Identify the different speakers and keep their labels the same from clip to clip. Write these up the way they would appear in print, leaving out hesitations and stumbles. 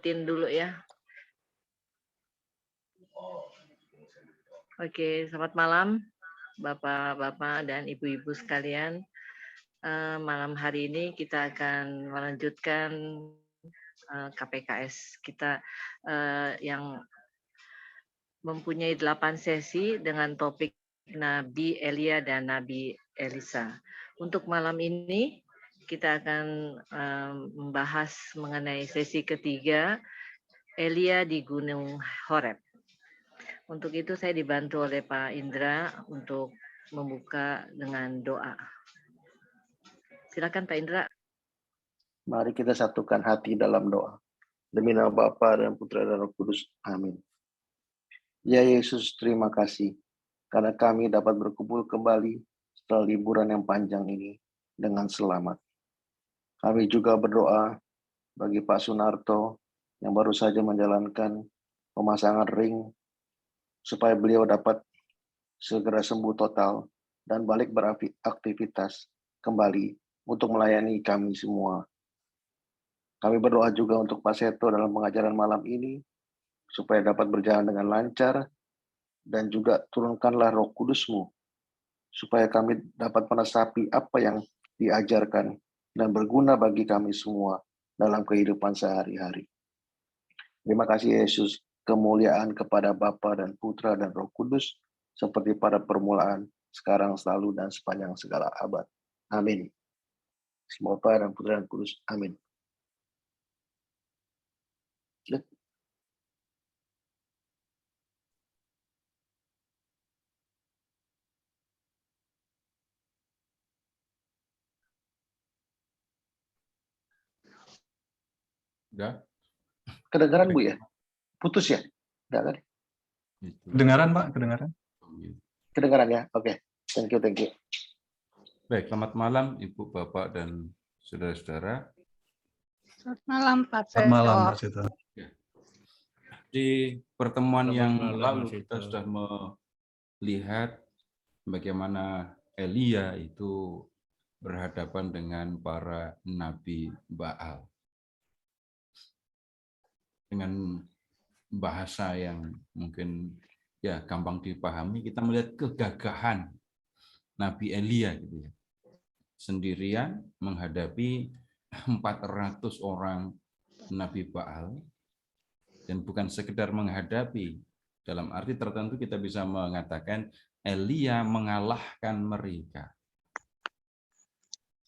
Speaker 1: Tin dulu ya. Oke, selamat malam Bapak-bapak dan Ibu-ibu sekalian. Malam hari ini kita akan melanjutkan KPKS kita yang mempunyai 8 sesi dengan topik Nabi Elia dan Nabi Elisa. Untuk malam ini kita akan membahas mengenai sesi ketiga, Elia di Gunung Horeb. Untuk itu saya dibantu oleh Pak Indra untuk membuka dengan doa. Silakan Pak Indra.
Speaker 2: Mari kita satukan hati dalam doa. Demi nama Bapa dan Putra dan Roh Kudus. Amin. Ya Yesus, terima kasih karena kami dapat berkumpul kembali setelah liburan yang panjang ini dengan selamat. Kami juga berdoa bagi Pak Sunarto yang baru saja menjalankan pemasangan ring supaya beliau dapat segera sembuh total dan balik beraktivitas kembali untuk melayani kami semua. Kami berdoa juga untuk Pak Seto dalam pengajaran malam ini, supaya dapat berjalan dengan lancar, dan juga turunkanlah Roh Kudus-Mu, supaya kami dapat meresapi apa yang diajarkan dan berguna bagi kami semua dalam kehidupan sehari-hari. Terima kasih Yesus, kemuliaan kepada Bapa dan Putra dan Roh Kudus, seperti pada permulaan, sekarang, selalu, dan sepanjang segala abad. Amin. Semoga Bapa dan Putra dan Kudus. Amin.
Speaker 3: Udah?
Speaker 2: Kedengaran Bu ya? Putus ya? Udah kan?
Speaker 4: Kedengaran Pak, kedengaran.
Speaker 2: Kedengaran ya? Oke. Thank you.
Speaker 3: Baik, selamat malam Ibu, Bapak, dan saudara-saudara.
Speaker 5: Selamat malam Pak Seto.
Speaker 4: Selamat malam Pak Seto.
Speaker 3: Di pertemuan yang
Speaker 4: malam,
Speaker 3: lalu kita sudah melihat bagaimana Elia itu berhadapan dengan para nabi Baal. Dengan bahasa yang mungkin ya gampang dipahami, kita melihat kegagahan Nabi Elia gitu ya. Sendirian menghadapi 400 orang Nabi Baal, dan bukan sekedar menghadapi, dalam arti tertentu kita bisa mengatakan Elia mengalahkan mereka.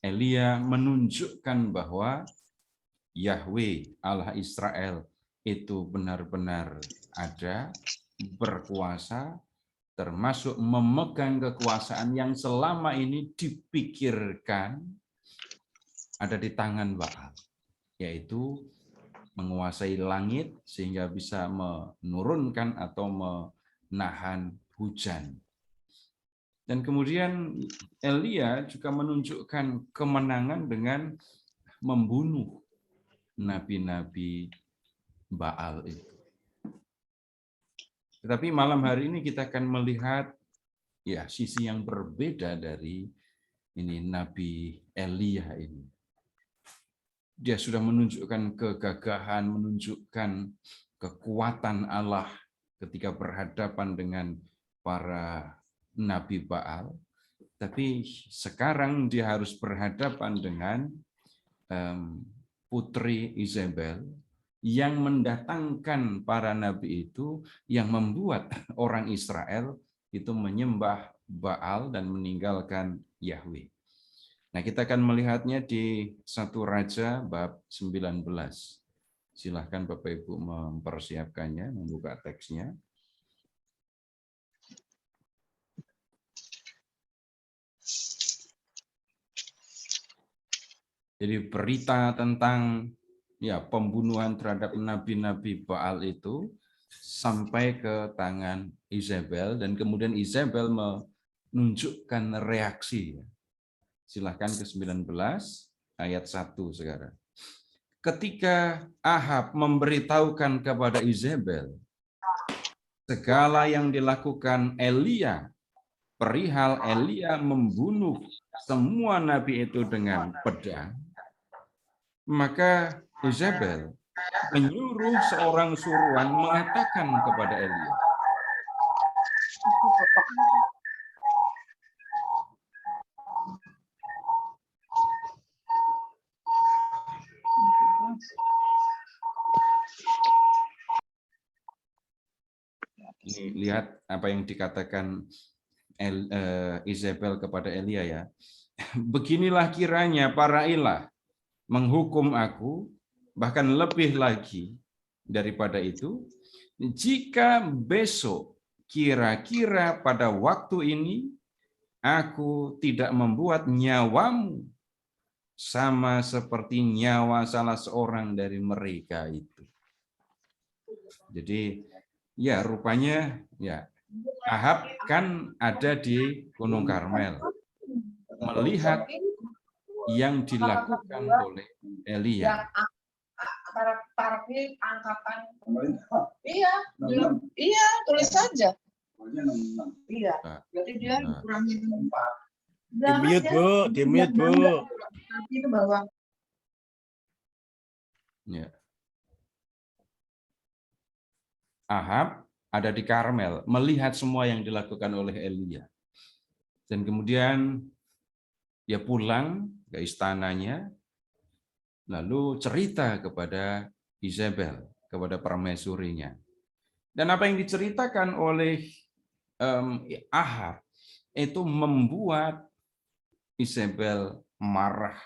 Speaker 3: Elia menunjukkan bahwa Yahweh Allah Israel itu benar-benar ada, berkuasa, termasuk memegang kekuasaan yang selama ini dipikirkan ada di tangan Baal, yaitu menguasai langit sehingga bisa menurunkan atau menahan hujan. Dan kemudian Elia juga menunjukkan kemenangan dengan membunuh nabi-nabi Baal itu. Tetapi malam hari ini kita akan melihat ya sisi yang berbeda dari ini Nabi Elia ini. Dia sudah menunjukkan kegagahan, menunjukkan kekuatan Allah ketika berhadapan dengan para nabi Baal. Tapi sekarang dia harus berhadapan dengan putri Isabel yang mendatangkan para nabi itu, yang membuat orang Israel itu menyembah Baal dan meninggalkan Yahweh. Nah, kita akan melihatnya di 1 Raja bab 19. Silahkan Bapak Ibu mempersiapkannya, membuka teksnya. Jadi berita tentang ya pembunuhan terhadap nabi-nabi Baal itu sampai ke tangan Isabel, dan kemudian Isabel menunjukkan reaksi. Silahkan ke 19 ayat 1 sekarang. Ketika Ahab memberitahukan kepada Isabel segala yang dilakukan Elia, perihal Elia membunuh semua nabi itu dengan pedang, maka Isabel menyuruh seorang suruhan mengatakan kepada Elia, ini lihat apa yang dikatakan Isabel kepada Elia ya. Beginilah kiranya para ilah menghukum aku, bahkan lebih lagi daripada itu, jika besok kira-kira pada waktu ini aku tidak membuat nyawamu sama seperti nyawa salah seorang dari mereka itu. Jadi ya rupanya ya Ahab kan ada di Gunung Karmel melihat yang dilakukan oleh Elia.
Speaker 6: Iya, tulis saja. Iya. Jadi dia kurangin
Speaker 7: Di-mute, Bu. Di-mute, Bu.
Speaker 6: itu bawah.
Speaker 3: Ya. Ahab ada di Karmel melihat semua yang dilakukan oleh Elia. Dan kemudian dia pulang ke istananya, lalu cerita kepada Isabel, kepada permaisurinya. Dan apa yang diceritakan oleh Ahab itu membuat Isabel marah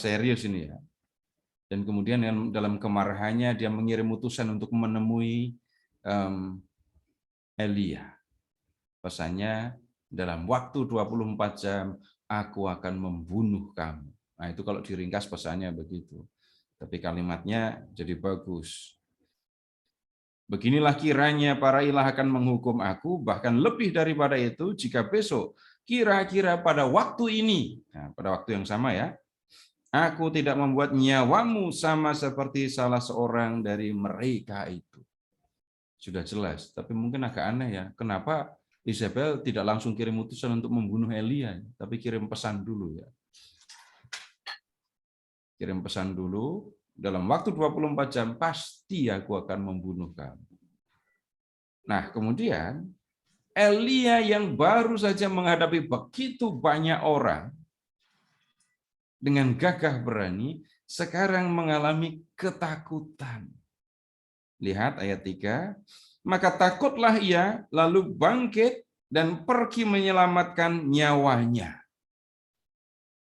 Speaker 3: serius ini ya. Dan kemudian dalam kemarahannya dia mengirim utusan untuk menemui Elia. Pesannya, dalam waktu 24 jam aku akan membunuh kamu. Nah itu kalau diringkas pesannya begitu. Tapi kalimatnya jadi bagus. Beginilah kiranya para ilah akan menghukum aku, bahkan lebih daripada itu jika besok kira-kira pada waktu ini, nah, pada waktu yang sama ya, aku tidak membuat nyawamu sama seperti salah seorang dari mereka itu. Sudah jelas, tapi mungkin agak aneh ya. Kenapa Isabel tidak langsung kirim utusan untuk membunuh Elia, tapi kirim pesan dulu ya. Kirim pesan dulu, dalam waktu 24 jam pasti aku akan membunuh kamu. Nah, kemudian Elia yang baru saja menghadapi begitu banyak orang dengan gagah berani, sekarang mengalami ketakutan. Lihat ayat 3. Maka takutlah ia, lalu bangkit dan pergi menyelamatkan nyawanya.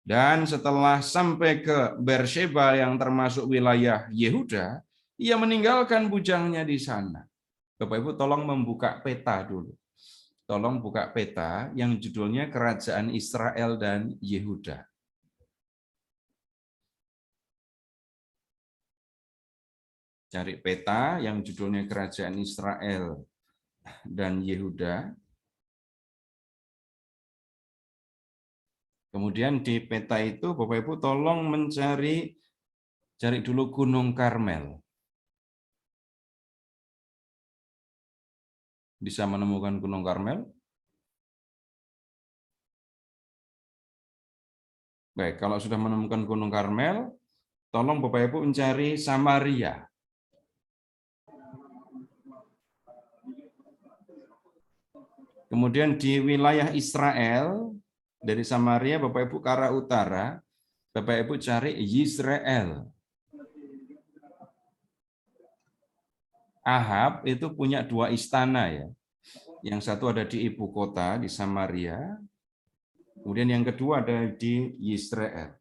Speaker 3: Dan setelah sampai ke Beersheba yang termasuk wilayah Yehuda, ia meninggalkan bujangnya di sana. Bapak Ibu tolong membuka peta dulu. Tolong buka peta yang judulnya Kerajaan Israel dan Yehuda. Cari peta yang judulnya Kerajaan Israel dan Yehuda. Kemudian di peta itu Bapak Ibu tolong cari dulu Gunung Karmel. Bisa menemukan Gunung Karmel? Baik, kalau sudah menemukan Gunung Karmel, tolong Bapak Ibu mencari Samaria. Kemudian di wilayah Israel, dari Samaria, Bapak Ibu ke arah utara, Bapak Ibu cari Yisrael. Ahab itu punya 2 istana ya. Yang satu ada di ibu kota, di Samaria. Kemudian yang kedua ada di Yisrael.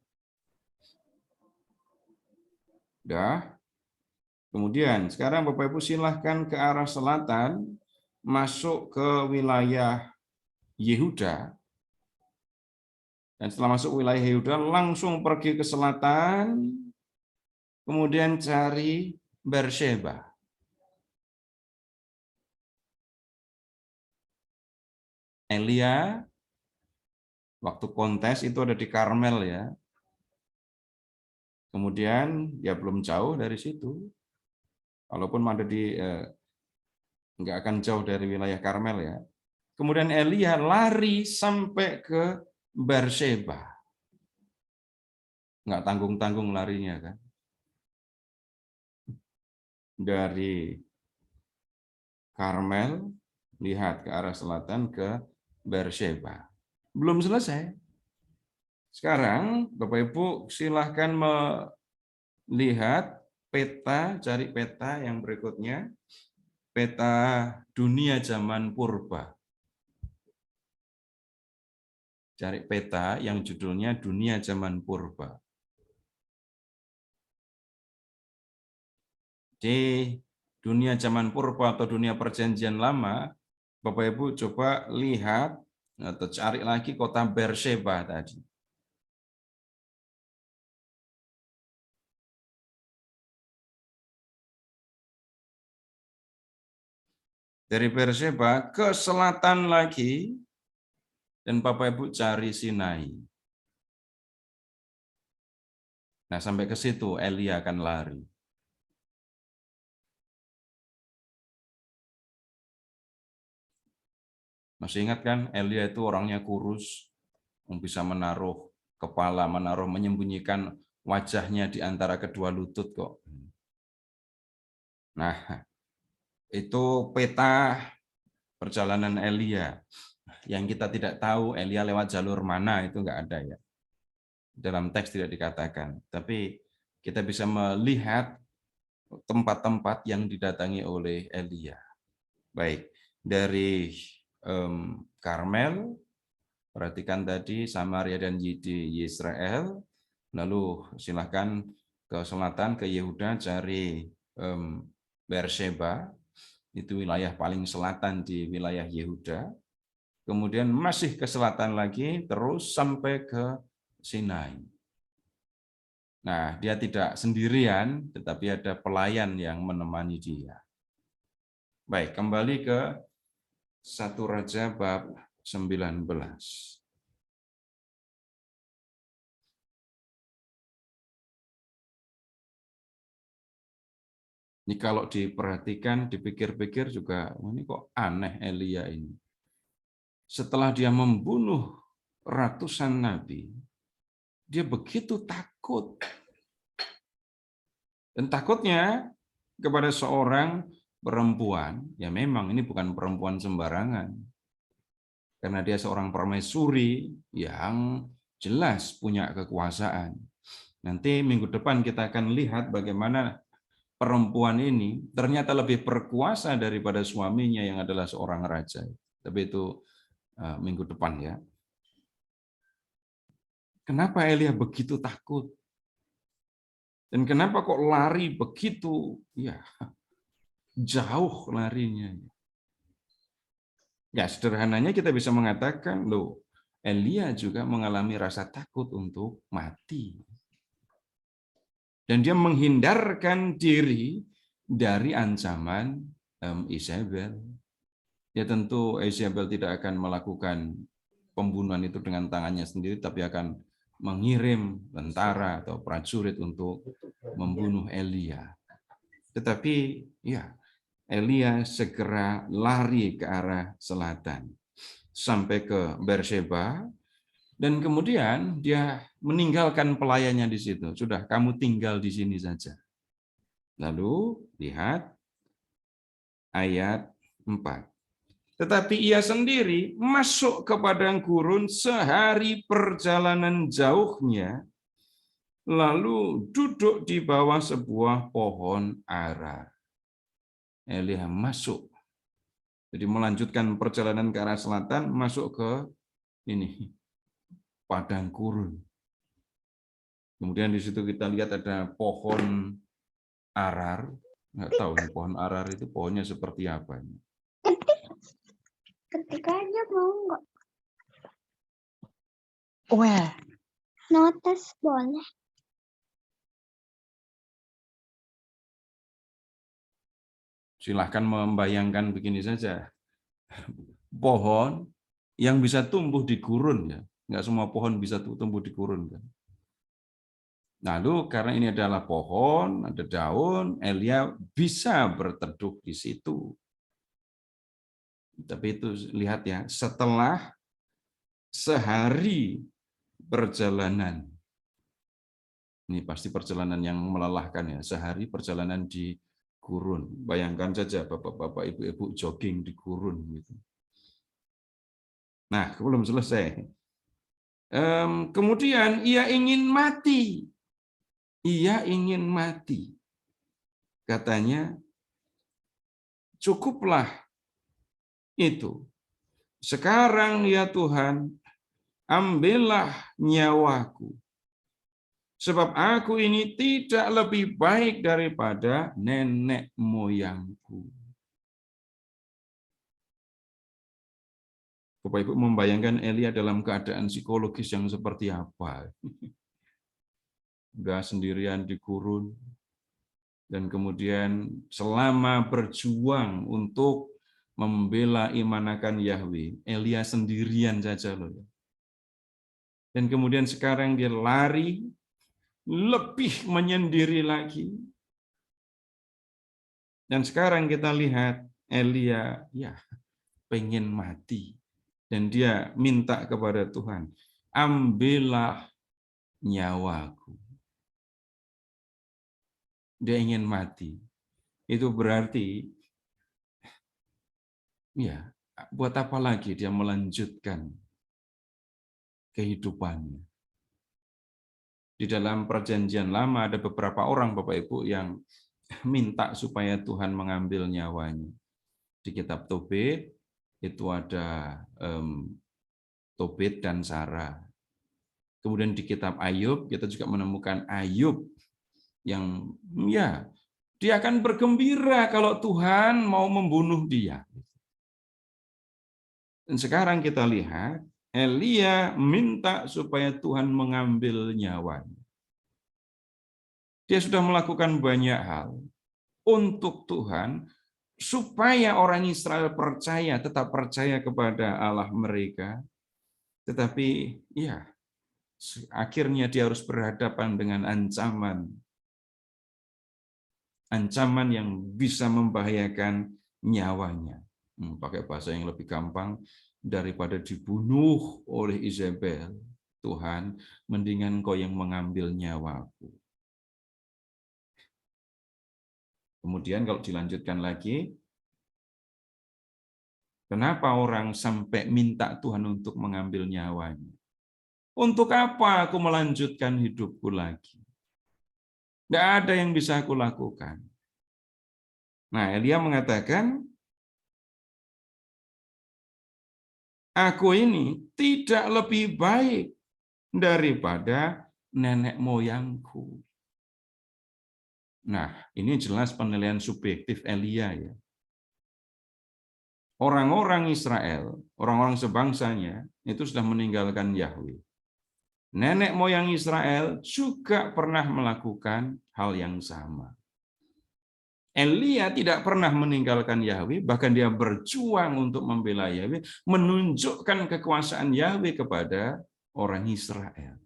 Speaker 3: Dah. Kemudian sekarang Bapak Ibu silahkan ke arah selatan, masuk ke wilayah Yehuda. Dan setelah masuk wilayah Yehuda, langsung pergi ke selatan, kemudian cari Beersheba. Elia, waktu kontes itu ada di Karmel ya. Kemudian ya belum jauh dari situ. Walaupun ada di nggak akan jauh dari wilayah Karmel ya. Kemudian Elia lari sampai ke Beersheba. Nggak tanggung-tanggung larinya kan. dari Karmel, lihat ke arah selatan ke Beersheba. Belum selesai. Sekarang Bapak Ibu silahkan melihat peta, cari peta yang berikutnya. Peta dunia zaman purba. Cari peta yang judulnya dunia zaman purba. Di dunia zaman purba atau dunia perjanjian lama, Bapak Ibu coba lihat atau cari lagi kota Beersheba tadi. Dari Beersheba ke selatan lagi, dan Bapak Ibu cari Sinai. Nah, sampai ke situ Elia akan lari. Masih ingat kan, Elia itu orangnya kurus, bisa menaruh kepala, menyembunyikan wajahnya di antara kedua lutut kok. Nah, itu peta perjalanan Elia. Yang kita tidak tahu Elia lewat jalur mana, itu enggak ada ya. Dalam teks tidak dikatakan. Tapi kita bisa melihat tempat-tempat yang didatangi oleh Elia. Baik, dari Karmel, perhatikan tadi Samaria dan Yisrael, lalu silahkan ke selatan, ke Yehuda, cari Beersheba, itu wilayah paling selatan di wilayah Yehuda, kemudian masih ke selatan lagi, terus sampai ke Sinai. Nah, dia tidak sendirian, tetapi ada pelayan yang menemani dia. Baik, kembali ke 1 Raja bab 19. Ini kalau diperhatikan, dipikir-pikir juga, ini kok aneh Elia ini. Setelah dia membunuh ratusan nabi, dia begitu takut. Dan takutnya kepada seorang perempuan, ya memang ini bukan perempuan sembarangan. Karena dia seorang permaisuri yang jelas punya kekuasaan. Nanti minggu depan kita akan lihat bagaimana perempuan ini ternyata lebih berkuasa daripada suaminya yang adalah seorang raja. Tapi itu minggu depan ya. Kenapa Elia begitu takut? Dan kenapa kok lari begitu ya jauh larinya? Ya, sederhananya kita bisa mengatakan, loh, Elia juga mengalami rasa takut untuk mati. Dan dia menghindarkan diri dari ancaman Isabel. Ya tentu Isabel tidak akan melakukan pembunuhan itu dengan tangannya sendiri, tapi akan mengirim tentara atau prajurit untuk membunuh Elia. Tetapi ya, Elia segera lari ke arah selatan sampai ke Beersheba, dan kemudian dia meninggalkan pelayannya di situ. Sudah, kamu tinggal di sini saja. Lalu lihat ayat 4. Tetapi ia sendiri masuk ke padang gurun sehari perjalanan jauhnya, lalu duduk di bawah sebuah pohon ara. Elia masuk. Jadi melanjutkan perjalanan ke arah selatan, masuk ke ini padang gurun. Kemudian di situ kita lihat ada pohon arar. Nggak tahu nih, pohon arar itu pohonnya seperti apa ini.
Speaker 8: Ketik aja mau nggak?
Speaker 5: Wah,
Speaker 8: Notes boleh.
Speaker 3: Silahkan membayangkan begini saja. Pohon yang bisa tumbuh di gurun ya. Nggak semua pohon bisa tumbuh di gurun kan. Lalu karena ini adalah pohon, ada daun, Elia bisa berteduh di situ. Tapi itu lihat ya, setelah sehari perjalanan, ini pasti perjalanan yang melelahkan ya, sehari perjalanan di gurun. Bayangkan saja bapak-bapak, ibu-ibu jogging di gurun gitu. Nah, belum selesai. Kemudian ia ingin mati. Ia ingin mati. Katanya, cukuplah itu. Sekarang ya Tuhan, ambillah nyawaku. Sebab aku ini tidak lebih baik daripada nenek moyangku. Bapak Ibu membayangkan Elia dalam keadaan psikologis yang seperti apa. Udah sendirian di gurun. Dan kemudian selama berjuang untuk membela iman akan Yahweh, Elia sendirian saja loh. Dan kemudian sekarang dia lari, lebih menyendiri lagi. Dan sekarang kita lihat Elia ya pengen mati. Dan dia minta kepada Tuhan, ambillah nyawaku. Dia ingin mati. Itu berarti, ya, buat apa lagi dia melanjutkan kehidupannya. Di dalam perjanjian lama ada beberapa orang, Bapak Ibu, yang minta supaya Tuhan mengambil nyawanya. Di kitab Tobit, itu ada Tobit dan Sarah. Kemudian di kitab Ayub, kita juga menemukan Ayub yang ya dia akan bergembira kalau Tuhan mau membunuh dia. Dan sekarang kita lihat Elia minta supaya Tuhan mengambil nyawanya. Dia sudah melakukan banyak hal untuk Tuhan supaya orang Israel percaya, tetap percaya kepada Allah mereka. Tetapi ya akhirnya dia harus berhadapan dengan ancaman yang bisa membahayakan nyawanya. Pakai bahasa yang lebih gampang, daripada dibunuh oleh Izebel, Tuhan, mendingan kau yang mengambil nyawaku. Kemudian kalau dilanjutkan lagi, kenapa orang sampai minta Tuhan untuk mengambil nyawanya? Untuk apa aku melanjutkan hidupku lagi? Tidak ada yang bisa aku lakukan. Nah, Elia mengatakan, aku ini tidak lebih baik daripada nenek moyangku. Nah, ini jelas penilaian subjektif Elia ya. Orang-orang Israel, orang-orang sebangsanya, itu sudah meninggalkan Yahweh. Nenek moyang Israel juga pernah melakukan hal yang sama. Elia tidak pernah meninggalkan Yahweh, bahkan dia berjuang untuk membela Yahweh, menunjukkan kekuasaan Yahweh kepada orang Israel.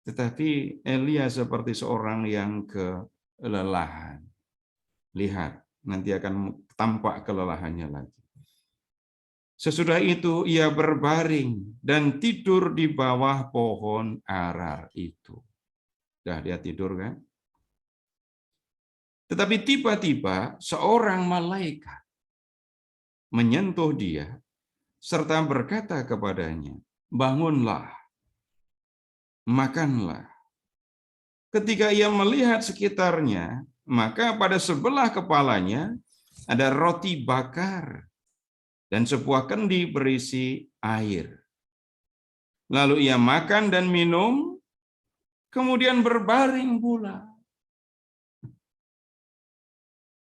Speaker 3: Tetapi Elia seperti seorang yang kelelahan. Lihat, nanti akan tampak kelelahannya lagi. Sesudah itu ia berbaring dan tidur di bawah pohon arar itu. Dah dia tidur kan? Tetapi tiba-tiba seorang malaikat menyentuh dia serta berkata kepadanya, bangunlah, makanlah. Ketika ia melihat sekitarnya, maka pada sebelah kepalanya ada roti bakar dan sebuah kendi berisi air. Lalu ia makan dan minum, kemudian berbaring pula.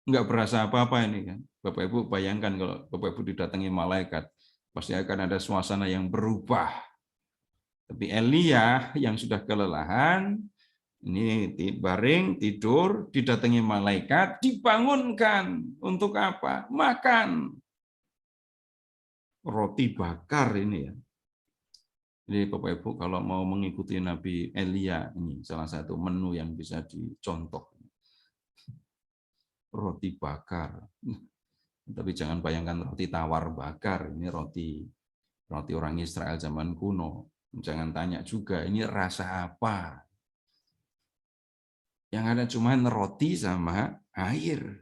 Speaker 3: Enggak berasa apa-apa ini kan. Bapak Ibu bayangkan kalau Bapak Ibu didatangi malaikat, pasti akan ada suasana yang berubah. Tapi Elia yang sudah kelelahan, ini baring, tidur, didatangi malaikat, dibangunkan. Untuk apa? Makan. Roti bakar ini ya. Jadi Bapak Ibu kalau mau mengikuti Nabi Elia, ini salah satu menu yang bisa dicontoh. Roti bakar. Tapi jangan bayangkan roti tawar bakar. Ini roti orang Israel zaman kuno. Jangan tanya juga, ini rasa apa? Yang ada cuma roti sama air.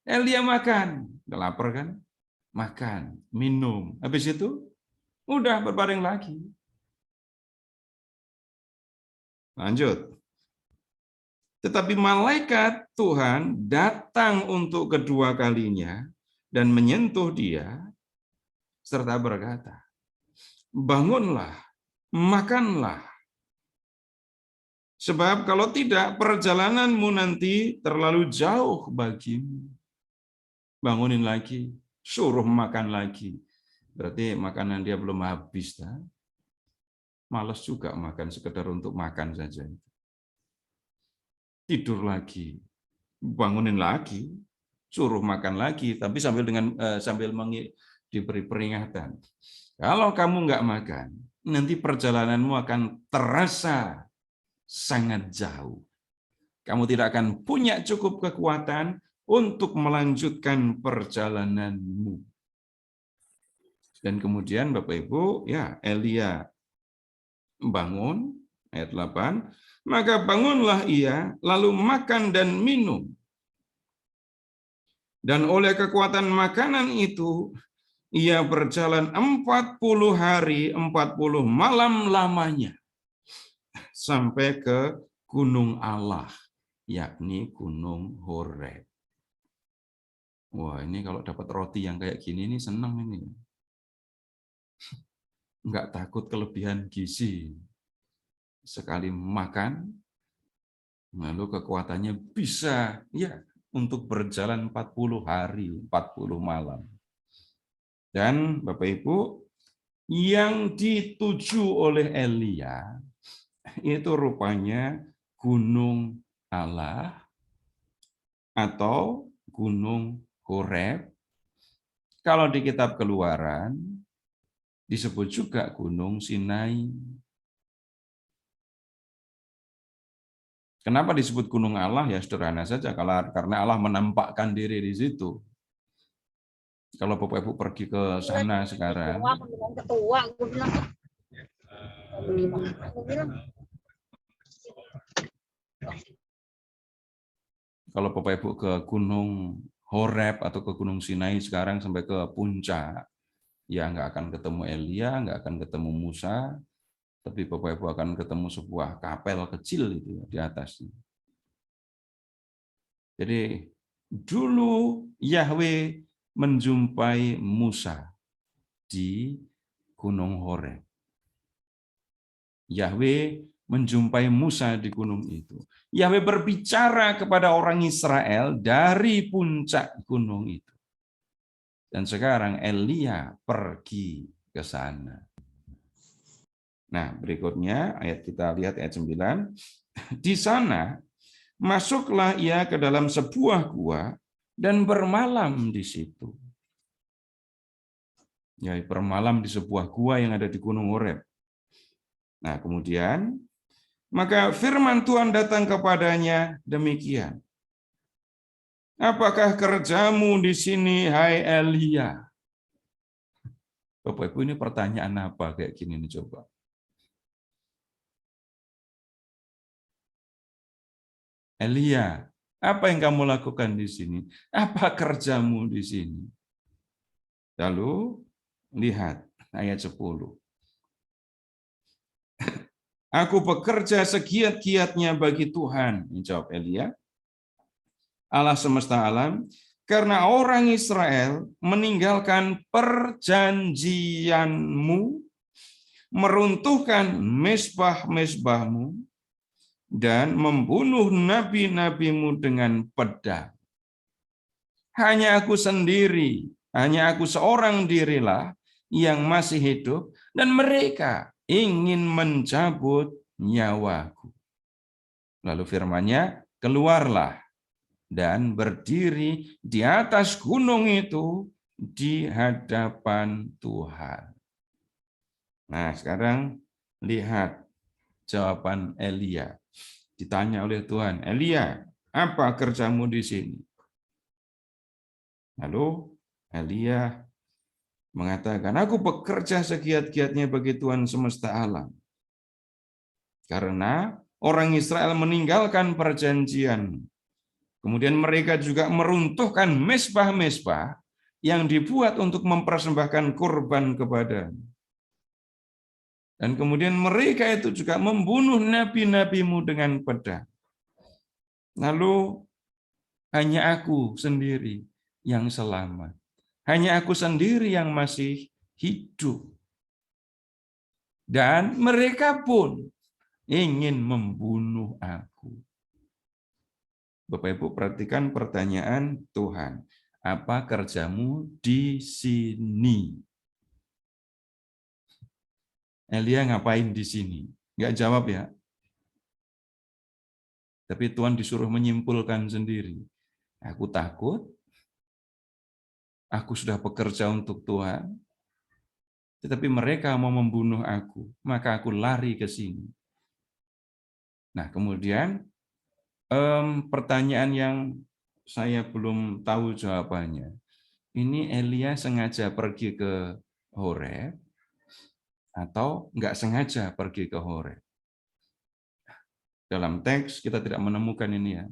Speaker 3: Elia makan, udah lapar kan? Makan, minum. Habis itu udah berbaring lagi. Lanjut. Tetapi malaikat Tuhan datang untuk kedua kalinya dan menyentuh dia serta berkata, bangunlah, makanlah. Sebab kalau tidak, perjalananmu nanti terlalu jauh bagimu. Bangunin lagi, suruh makan lagi. Berarti makanan dia belum habis. Malas juga makan, sekedar untuk makan saja. Tidur lagi, bangunin lagi, suruh makan lagi, tapi sambil diberi peringatan. Kalau kamu nggak makan, nanti perjalananmu akan terasa sangat jauh. Kamu tidak akan punya cukup kekuatan untuk melanjutkan perjalananmu. Dan kemudian Bapak Ibu, ya Elia bangun, ayat 8, maka bangunlah ia, lalu makan dan minum. Dan oleh kekuatan makanan itu, ia berjalan 40 hari, 40 malam lamanya, sampai ke Gunung Allah, yakni Gunung Horeb. Wah, ini kalau dapat roti yang kayak gini, ini senang ini. Enggak takut kelebihan gizi. Sekali makan, lalu kekuatannya bisa ya untuk berjalan 40 hari, 40 malam. Dan Bapak Ibu, yang dituju oleh Elia itu rupanya Gunung Allah atau Gunung Horeb. Kalau di kitab Keluaran disebut juga Gunung Sinai. Kenapa disebut Gunung Allah? Ya sederhana saja, karena Allah menampakkan diri di situ. Kalau Bapak Ibu pergi ke sana sekarang, kalau Bapak Ibu ke Gunung Horeb atau ke Gunung Sinai sekarang sampai ke puncak, ya nggak akan ketemu Elia, nggak akan ketemu Musa, tapi Bapak Ibu akan ketemu sebuah kapel kecil itu di atasnya. Jadi dulu Yahweh menjumpai Musa di Gunung Horeb. Yahweh menjumpai Musa di gunung itu. Yahweh berbicara kepada orang Israel dari puncak gunung itu. Dan sekarang Elia pergi ke sana. Nah, berikutnya ayat kita lihat ayat 9. Di sana masuklah ia ke dalam sebuah gua dan bermalam di situ. Ya, bermalam di sebuah gua yang ada di Gunung Horeb. Nah, kemudian maka firman Tuhan datang kepadanya demikian. Apakah kerjamu di sini, hai Elia? Bapak Ibu, ini pertanyaan apa kayak gini nih coba? Elia, apa yang kamu lakukan di sini? Apa kerjamu di sini? Lalu lihat ayat 10. Aku bekerja segiat-giatnya bagi Tuhan, jawab Elia, Allah semesta alam, karena orang Israel meninggalkan perjanjianmu, meruntuhkan mezbah-mezbahmu, dan membunuh nabi-nabimu dengan pedang. Hanya aku sendiri, hanya aku seorang dirilah yang masih hidup, dan mereka ingin mencabut nyawaku. Lalu firman-Nya, keluarlah dan berdiri di atas gunung itu di hadapan Tuhan. Nah, sekarang lihat jawaban Elia. Ditanya oleh Tuhan, Elia, apa kerjamu di sini? Lalu Elia mengatakan, aku bekerja segiat-giatnya bagi Tuhan semesta alam. Karena orang Israel meninggalkan perjanjian, Kemudian mereka juga meruntuhkan mezbah-mezbah yang dibuat untuk mempersembahkan kurban kepada-Mu. Dan kemudian mereka itu juga membunuh nabi-nabi-Mu dengan pedang. Lalu hanya aku sendiri yang selamat. Hanya aku sendiri yang masih hidup. Dan mereka pun ingin membunuh aku. Bapak Ibu perhatikan pertanyaan Tuhan. Apa kerjamu di sini? Elia ngapain di sini? Nggak jawab ya. Tapi Tuhan disuruh menyimpulkan sendiri. Aku takut. Aku sudah bekerja untuk Tuhan. Tetapi mereka mau membunuh aku. Maka aku lari ke sini. Nah, kemudian pertanyaan yang saya belum tahu jawabannya. Ini Elia sengaja pergi ke Horeb atau nggak sengaja pergi ke Horeb? Dalam teks kita tidak menemukan ini ya.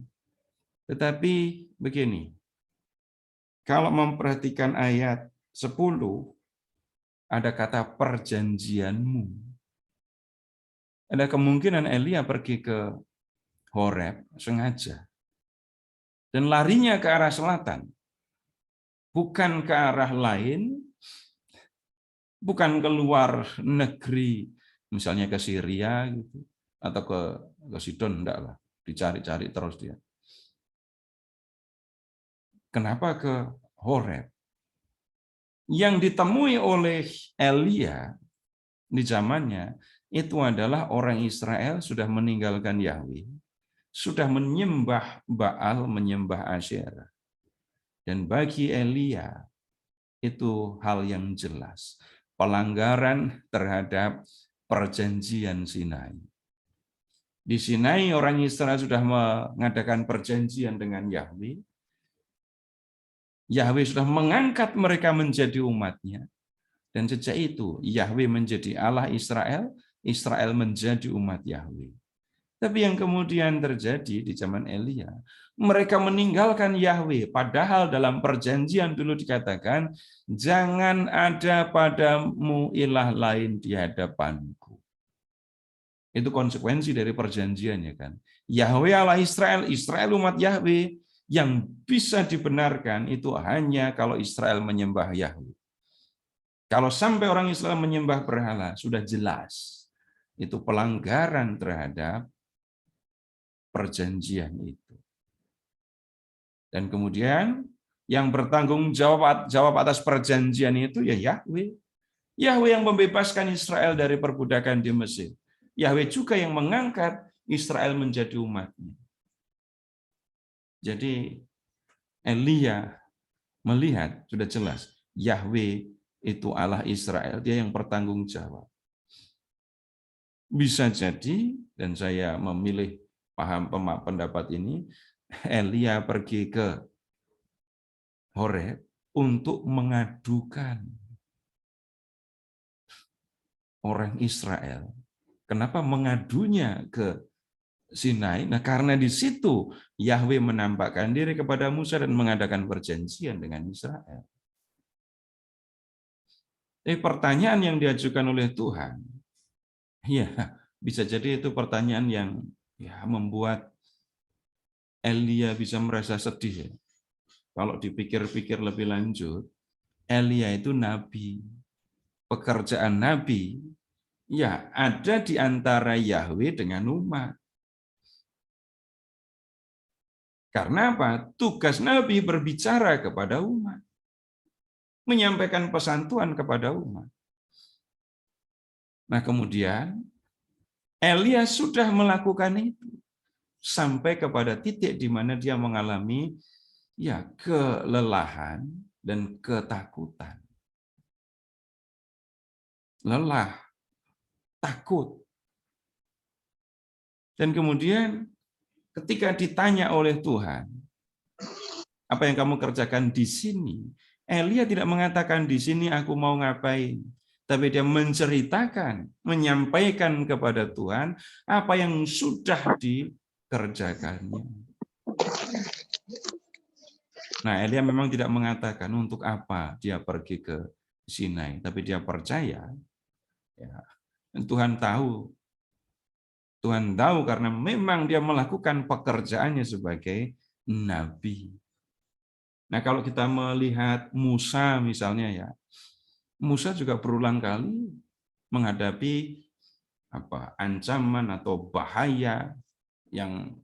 Speaker 3: Tetapi begini, kalau memperhatikan ayat 10, ada kata perjanjianmu. Ada kemungkinan Elia pergi ke Horeb sengaja. Dan larinya ke arah selatan. Bukan ke arah lain, bukan keluar negeri, misalnya ke Syria gitu, atau ke Sidon, enggak lah, dicari-cari terus dia. Kenapa ke Horeb? Yang ditemui oleh Elia di zamannya itu adalah orang Israel sudah meninggalkan Yahweh, sudah menyembah Baal, menyembah Asyera. Dan bagi Elia itu hal yang jelas, pelanggaran terhadap perjanjian Sinai. Di Sinai orang Israel sudah mengadakan perjanjian dengan Yahweh. Yahweh sudah mengangkat mereka menjadi umatnya. Dan sejak itu Yahweh menjadi Allah Israel, Israel menjadi umat Yahweh. Tapi yang kemudian terjadi di zaman Elia, mereka meninggalkan Yahweh, padahal dalam perjanjian dulu dikatakan, jangan ada padamu ilah lain di hadapanku. Itu konsekuensi dari perjanjiannya kan. Yahweh Allah Israel, Israel umat Yahweh, yang bisa dibenarkan itu hanya kalau Israel menyembah Yahweh. Kalau sampai orang Israel menyembah berhala, sudah jelas. Itu pelanggaran terhadap perjanjian itu. Dan kemudian yang bertanggung jawab atas perjanjian itu ya Yahweh. Yahweh yang membebaskan Israel dari perbudakan di Mesir. Yahweh juga yang mengangkat Israel menjadi umatnya. Jadi Elia melihat sudah jelas Yahweh itu Allah Israel, dia yang bertanggung jawab. Bisa jadi, dan saya memilih paham pendapat ini, Elia pergi ke Horeb untuk mengadukan orang Israel. Kenapa mengadunya ke Sinai? Nah, karena di situ Yahweh menampakkan diri kepada Musa dan mengadakan perjanjian dengan Israel. Pertanyaan yang diajukan oleh Tuhan, ya bisa jadi itu pertanyaan yang ya membuat Elia bisa merasa sedih. Ya. Kalau dipikir-pikir lebih lanjut, Elia itu nabi. Pekerjaan nabi ya ada di antara Yahweh dengan umat. Karena apa? Tugas nabi berbicara kepada umat. Menyampaikan pesan Tuhan kepada umat. Nah, kemudian Elia sudah melakukan itu sampai kepada titik di mana dia mengalami ya kelelahan dan ketakutan. Lelah, takut. Dan kemudian ketika ditanya oleh Tuhan, apa yang kamu kerjakan di sini? Elia tidak mengatakan di sini aku mau ngapain. Tapi dia menceritakan, menyampaikan kepada Tuhan apa yang sudah dikerjakannya. Nah, Elia memang tidak mengatakan untuk apa dia pergi ke Sinai, tapi dia percaya ya, Tuhan tahu. Tuhan tahu karena memang dia melakukan pekerjaannya sebagai nabi. Nah, kalau kita melihat Musa misalnya ya, Musa juga berulang kali menghadapi ancaman atau bahaya yang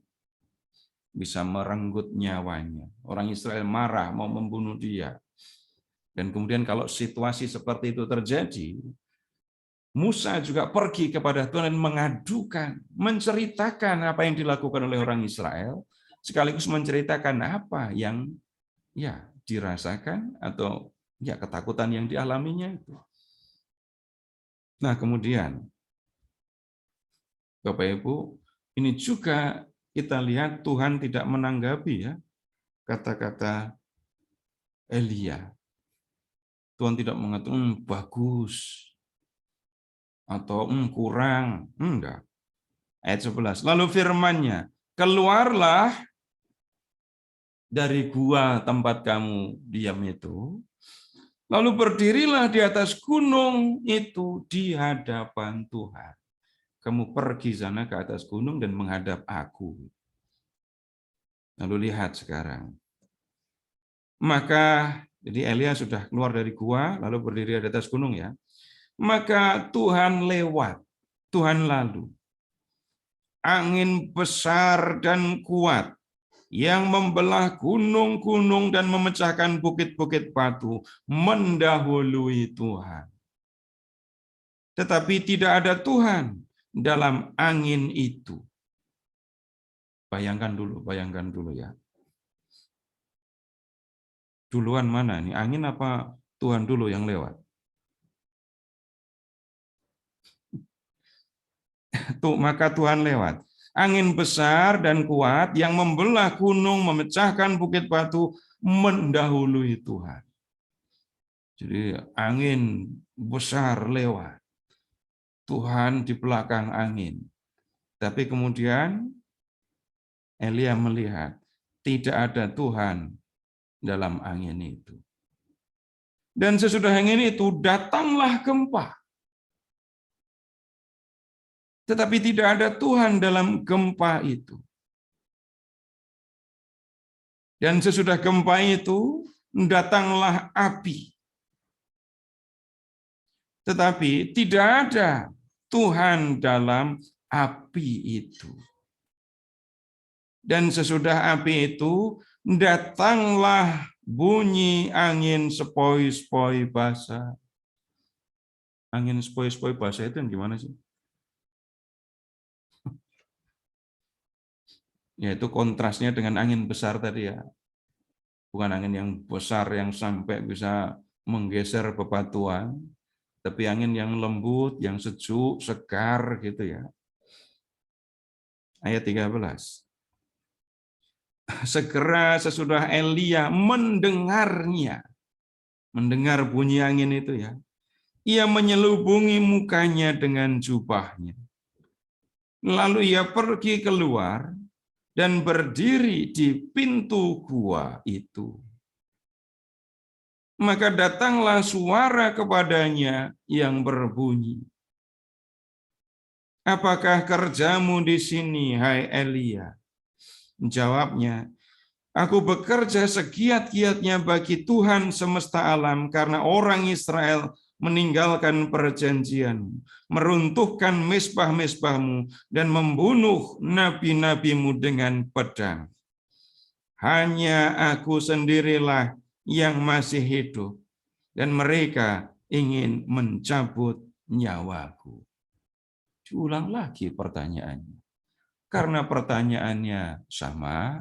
Speaker 3: bisa merenggut nyawanya. Orang Israel marah mau membunuh dia. Dan kemudian kalau situasi seperti itu terjadi, Musa juga pergi kepada Tuhan dan mengadukan, menceritakan apa yang dilakukan oleh orang Israel, sekaligus menceritakan apa yang ya dirasakan atau ya ketakutan yang dialaminya itu. Nah, kemudian Bapak Ibu, ini juga kita lihat Tuhan tidak menanggapi ya kata-kata Elia. Tuhan tidak mengatakan bagus atau kurang, enggak. Ayat 11. Lalu firman-Nya, keluarlah dari gua tempat kamu diam itu, lalu berdirilah di atas gunung itu di hadapan Tuhan. Kamu pergi sana ke atas gunung dan menghadap aku. Lalu lihat sekarang. Maka, jadi Elia sudah keluar dari gua, lalu berdiri di atas gunung ya. Maka Tuhan lewat, Tuhan lalu. Angin besar dan kuat yang membelah gunung-gunung dan memecahkan bukit-bukit batu mendahului Tuhan. Tetapi tidak ada Tuhan dalam angin itu. Bayangkan dulu ya. Duluan mana nih? Angin apa Tuhan dulu yang lewat? Maka Tuhan lewat. Angin besar dan kuat yang membelah gunung, memecahkan bukit batu, mendahului Tuhan. Jadi angin besar lewat. Tuhan di belakang angin. Tapi kemudian Elia melihat tidak ada Tuhan dalam angin itu. Dan sesudah angin itu datanglah gempa. Tetapi tidak ada Tuhan dalam gempa itu. Dan sesudah gempa itu, datanglah api. Tetapi tidak ada Tuhan dalam api itu. Dan sesudah api itu, datanglah bunyi angin sepoi-sepoi basah. Angin sepoi-sepoi basah itu yang gimana sih? Yaitu kontrasnya dengan angin besar tadi ya. Bukan angin yang besar yang sampai bisa menggeser bebatuan, tapi angin yang lembut, yang sejuk, segar gitu ya. Ayat 13. Segera sesudah Elia mendengarnya, mendengar bunyi angin itu ya, ia menyelubungi mukanya dengan jubahnya. Lalu ia pergi keluar dan berdiri di pintu gua itu. Maka datanglah suara kepadanya yang berbunyi, apakah kerjamu di sini, hai Elia? Jawabnya, aku bekerja segiat-giatnya bagi Tuhan semesta alam karena orang Israel meninggalkan perjanjian, meruntuhkan mezbah-mezbahmu, dan membunuh nabi-nabimu dengan pedang. Hanya aku sendirilah yang masih hidup, dan mereka ingin mencabut nyawaku. Diulang lagi pertanyaannya. Karena pertanyaannya sama,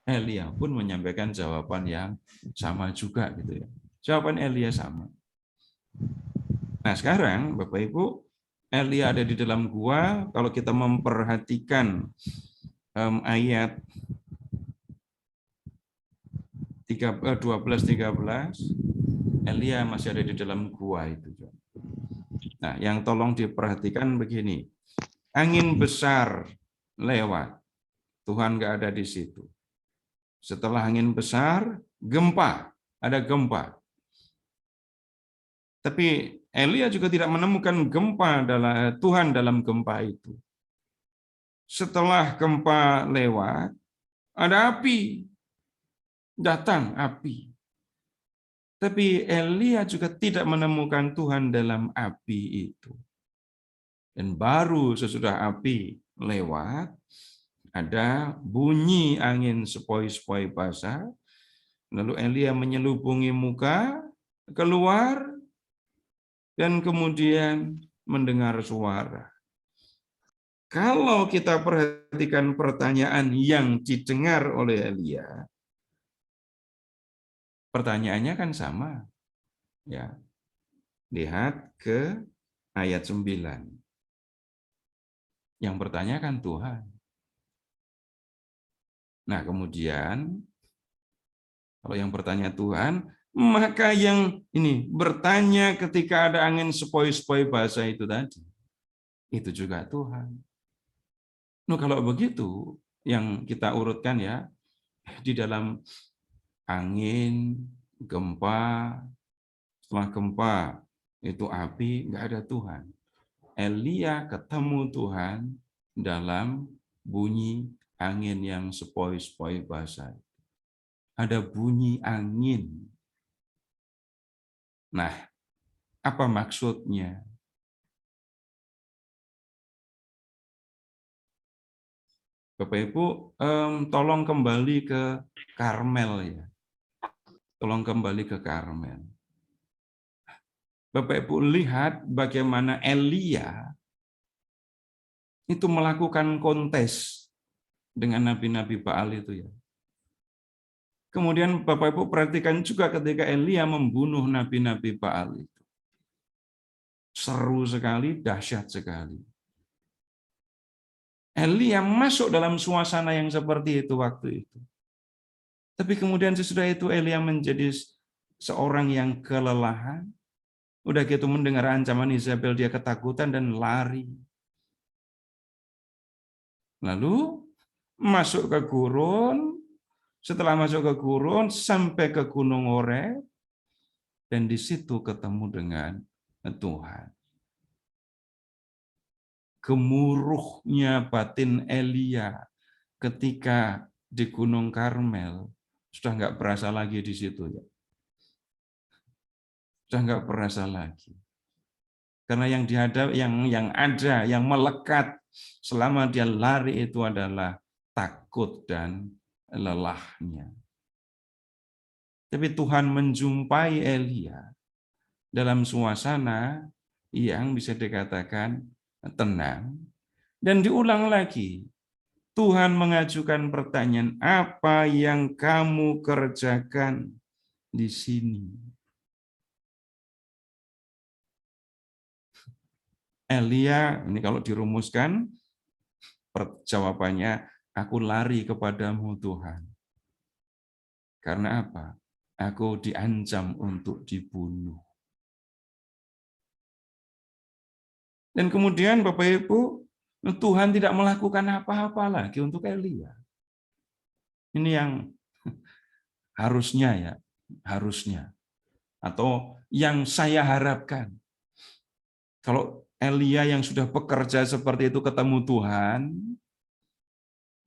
Speaker 3: Elia pun menyampaikan jawaban yang sama juga gitu ya. Jawaban Elia sama. Nah sekarang Bapak Ibu, Elia ada di dalam gua. Kalau kita memperhatikan ayat 12-13, Elia masih ada di dalam gua itu. Nah yang tolong diperhatikan begini, angin besar lewat, Tuhan nggak ada di situ. Setelah angin besar, gempa. Ada gempa. Tapi Elia juga tidak menemukan Tuhan dalam gempa itu. Setelah gempa lewat, ada api. Datang api. Tapi Elia juga tidak menemukan Tuhan dalam api itu. Dan baru sesudah api lewat, ada bunyi angin sepoi-sepoi basah. Lalu Elia menyelubungi muka, keluar, dan kemudian mendengar suara. Kalau kita perhatikan pertanyaan yang didengar oleh Elia, pertanyaannya kan sama. Ya. Lihat ke ayat 9. Yang bertanya kan Tuhan. Nah, kemudian kalau yang bertanya Tuhan, maka yang ini bertanya ketika ada angin sepoi-sepoi basah itu tadi, itu juga Tuhan. Nah, kalau begitu, yang kita urutkan ya, di dalam angin, gempa, setelah gempa, itu api, nggak ada Tuhan. Elia ketemu Tuhan dalam bunyi angin yang sepoi-sepoi basah. Ada bunyi angin. Nah, apa maksudnya? Bapak Ibu, tolong kembali ke Karmel ya. Tolong kembali ke Karmel. Bapak Ibu lihat bagaimana Elia itu melakukan kontes dengan nabi-nabi Baal itu ya. Kemudian Bapak Ibu perhatikan juga ketika Elia membunuh nabi-nabi Baal itu. Seru sekali, dahsyat sekali. Elia masuk dalam suasana yang seperti itu waktu itu. Tapi kemudian sesudah itu Elia menjadi seorang yang kelelahan. Udah gitu mendengar ancaman Izabel, dia ketakutan dan lari. Lalu masuk ke gurun. Setelah masuk ke gurun sampai ke Gunung Horeb, dan di situ ketemu dengan Tuhan. Gemuruhnya batin Elia ketika di Gunung Karmel sudah nggak berasa lagi di situ ya. Sudah nggak berasa lagi. Karena yang dihadap, yang melekat selama dia lari itu adalah takut dan lelahnya. Tapi Tuhan menjumpai Elia dalam suasana yang bisa dikatakan tenang. Dan diulang lagi, Tuhan mengajukan pertanyaan, apa yang kamu kerjakan di sini? Elia, ini kalau dirumuskan, jawabannya, aku lari kepadamu Tuhan. Karena apa? Aku diancam untuk dibunuh. Dan kemudian Bapak Ibu, Tuhan tidak melakukan apa-apa lagi untuk Elia. Ini yang harusnya ya, harusnya. Atau yang saya harapkan. Kalau Elia yang sudah bekerja seperti itu ketemu Tuhan,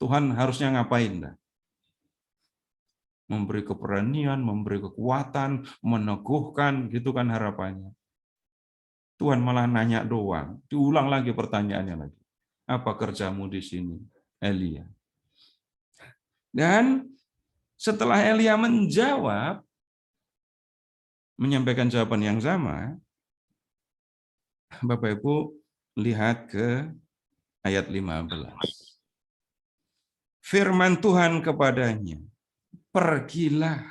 Speaker 3: Tuhan harusnya ngapain? Memberi keberanian, memberi kekuatan, meneguhkan, gitu kan harapannya. Tuhan malah nanya doang, diulang lagi pertanyaannya lagi. Apa kerjamu di sini, Elia? Dan setelah Elia menjawab, menyampaikan jawaban yang sama, Bapak Ibu lihat ke ayat 15. Firman Tuhan kepadanya, pergilah,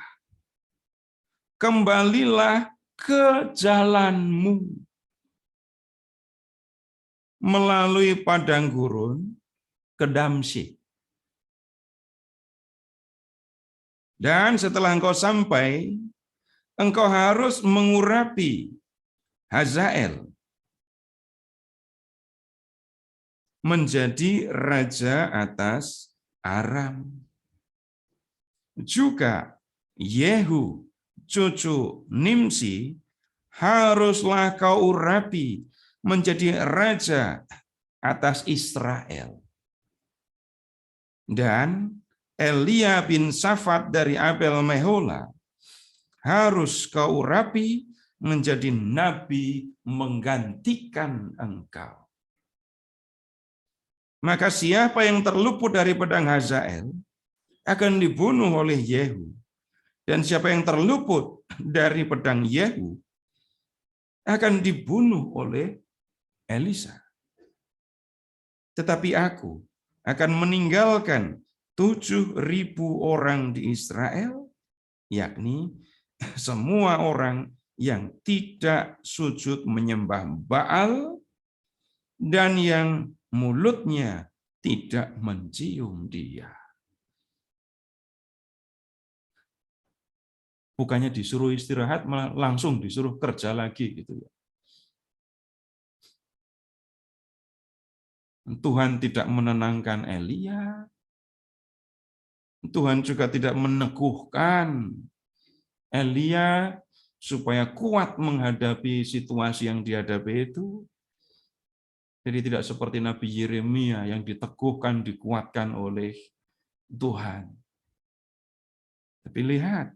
Speaker 3: kembalilah ke jalanmu melalui padang gurun ke Damsyik. Dan setelah engkau sampai, engkau harus mengurapi Hazael menjadi raja atas Aram. juga Yehu, cucu Nimsi, haruslah kau urapi menjadi raja atas Israel. Dan Elia bin Safat dari Abel Mehola harus kau urapi menjadi nabi menggantikan engkau. Maka siapa yang terluput dari pedang Hazael akan dibunuh oleh Yehu. Dan siapa yang terluput dari pedang Yehu akan dibunuh oleh Elisa. Tetapi aku akan meninggalkan 7.000 orang di Israel, yakni semua orang yang tidak sujud menyembah Baal dan yang mulutnya tidak mencium dia. Bukannya disuruh istirahat, malah langsung disuruh kerja lagi gitu ya. Tuhan tidak menenangkan Elia. Tuhan juga tidak meneguhkan Elia supaya kuat menghadapi situasi yang dihadapi itu. Jadi tidak seperti Nabi Yeremia yang diteguhkan, dikuatkan oleh Tuhan. Tapi lihat,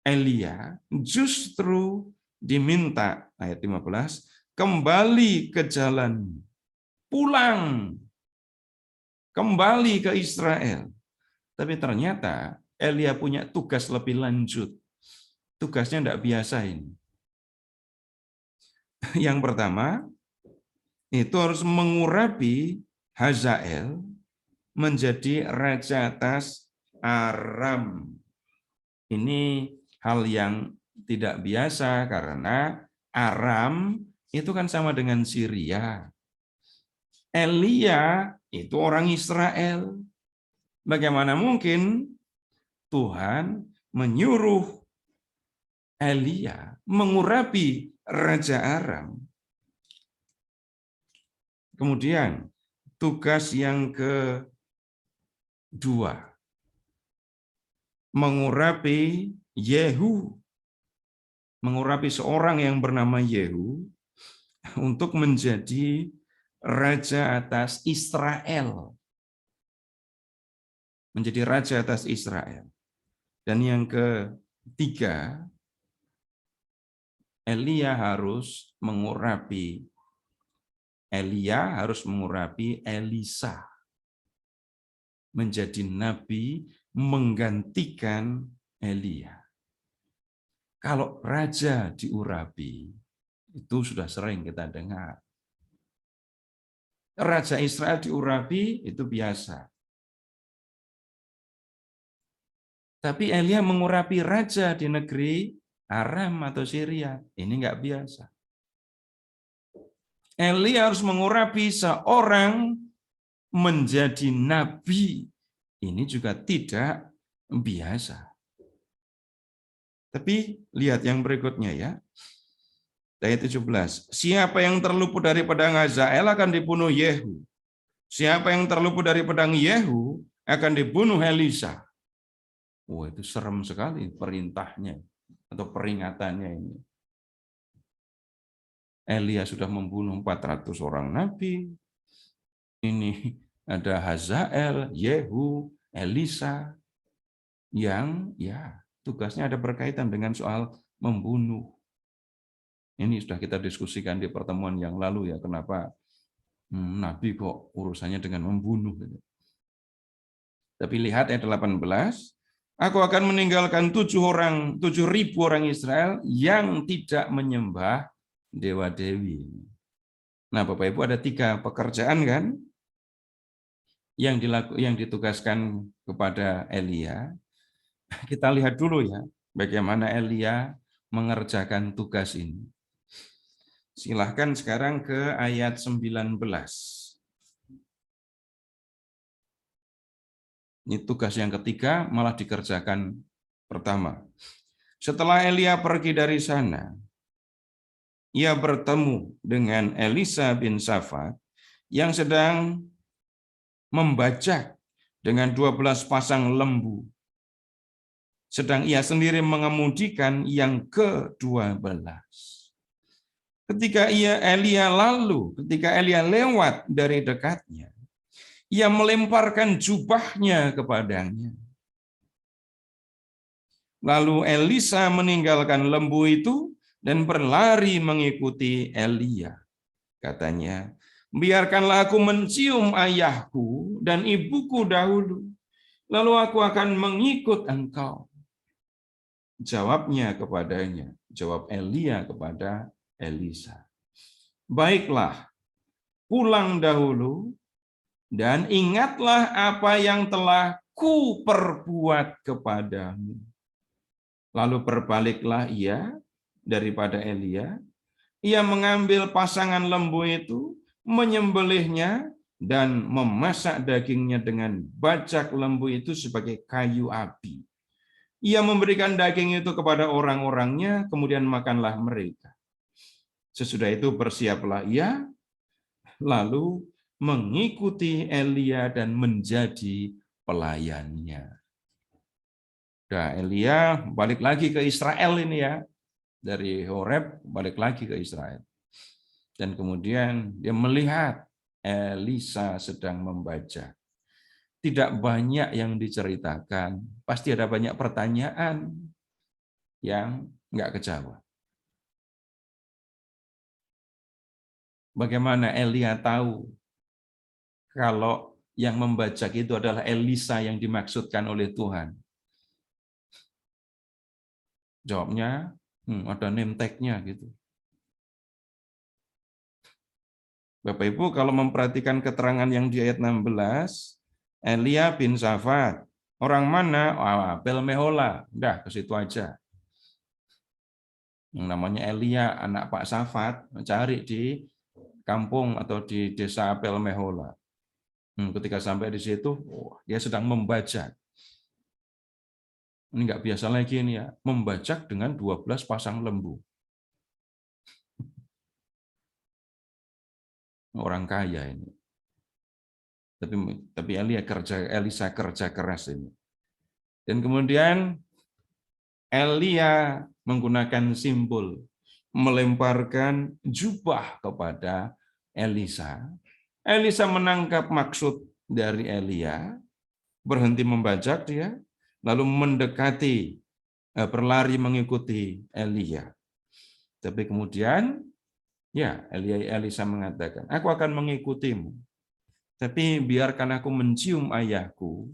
Speaker 3: Elia justru diminta, ayat 15, kembali ke jalan, pulang, kembali ke Israel. Tapi ternyata Elia punya tugas lebih lanjut. Tugasnya tidak biasa ini. Yang pertama, itu harus mengurapi Hazael menjadi raja atas Aram. Ini hal yang tidak biasa karena Aram itu kan sama dengan Syria. Elia itu orang Israel. Bagaimana mungkin Tuhan menyuruh Elia mengurapi Raja Aram? Kemudian tugas yang kedua, mengurapi Yehu, mengurapi seorang yang bernama Yehu untuk menjadi raja atas Israel. Menjadi raja atas Israel. Dan yang ketiga, Elia harus mengurapi Elisa menjadi nabi menggantikan Elia. Kalau raja diurapi, itu sudah sering kita dengar. Raja Israel diurapi, itu biasa. Tapi Elia mengurapi raja di negeri Aram atau Syria, ini nggak biasa. Elia harus mengurapi seorang menjadi nabi, ini juga tidak biasa. Tapi lihat yang berikutnya ya. Ayat 17. Siapa yang terluput dari pedang Hazael akan dibunuh Yehu. Siapa yang terluput dari pedang Yehu akan dibunuh Elisa. Wah, itu serem sekali perintahnya atau peringatannya ini. Elia sudah membunuh 400 orang nabi. Ini ada Hazael, Yehu, Elisa yang ya tugasnya ada berkaitan dengan soal membunuh. Ini sudah kita diskusikan di pertemuan yang lalu ya, kenapa nabi kok urusannya dengan membunuh. Tapi lihat ayat 18, aku akan meninggalkan 7.000 orang Israel yang tidak menyembah dewa-dewi. Nah, Bapak Ibu, ada 3 pekerjaan kan yang ditugaskan kepada Elia. Kita lihat dulu ya, bagaimana Elia mengerjakan tugas ini. Silahkan sekarang ke ayat 19. Ini tugas yang ketiga malah dikerjakan pertama. Setelah Elia pergi dari sana, ia bertemu dengan Elisa bin Safat yang sedang membajak dengan 12 pasang lembu. Sedang ia sendiri mengemudikan yang ke-12. Ketika Elia lewat dari dekatnya, ia melemparkan jubahnya kepadanya. Lalu Elisa meninggalkan lembu itu dan berlari mengikuti Elia. Katanya, biarkanlah aku mencium ayahku dan ibuku dahulu, lalu aku akan mengikut engkau. Jawab Elia kepada Elisa, baiklah, pulang dahulu dan ingatlah apa yang telah kuperbuat kepadamu. Lalu berbaliklah ia daripada Elia, ia mengambil pasangan lembu itu, menyembelihnya, dan memasak dagingnya dengan bajak lembu itu sebagai kayu api. Ia memberikan daging itu kepada orang-orangnya, kemudian makanlah mereka. Sesudah itu bersiaplah ia, lalu mengikuti Elia dan menjadi pelayannya. Nah, Elia balik lagi ke Israel ini ya. Dari Horeb balik lagi ke Israel. Dan kemudian dia melihat Elisa sedang membaca. Tidak banyak yang diceritakan, pasti ada banyak pertanyaan yang nggak kejawab. Bagaimana Elia tahu kalau yang membajak itu adalah Elisa yang dimaksudkan oleh Tuhan? Jawabnya, ada name tag-nya gitu. Bapak Ibu, kalau memperhatikan keterangan yang di ayat 16, Elia bin Safat. Orang mana? Abel-Mehola. Udah, ke situ aja. Yang namanya Elia, anak Pak Safat, cari di kampung atau di desa Abel-Mehola. Ketika sampai di situ, dia sedang membajak. Ini nggak biasa lagi ini ya, membajak dengan 12 pasang lembu. Orang kaya ini. Tapi Elisa kerja keras ini. Dan kemudian Elia menggunakan simbol melemparkan jubah kepada Elisa. Elisa menangkap maksud dari Elia, berhenti membajak dia, lalu mendekati, berlari mengikuti Elia. Tapi kemudian, ya Elisa mengatakan, aku akan mengikutimu. Tapi biarkan aku mencium ayahku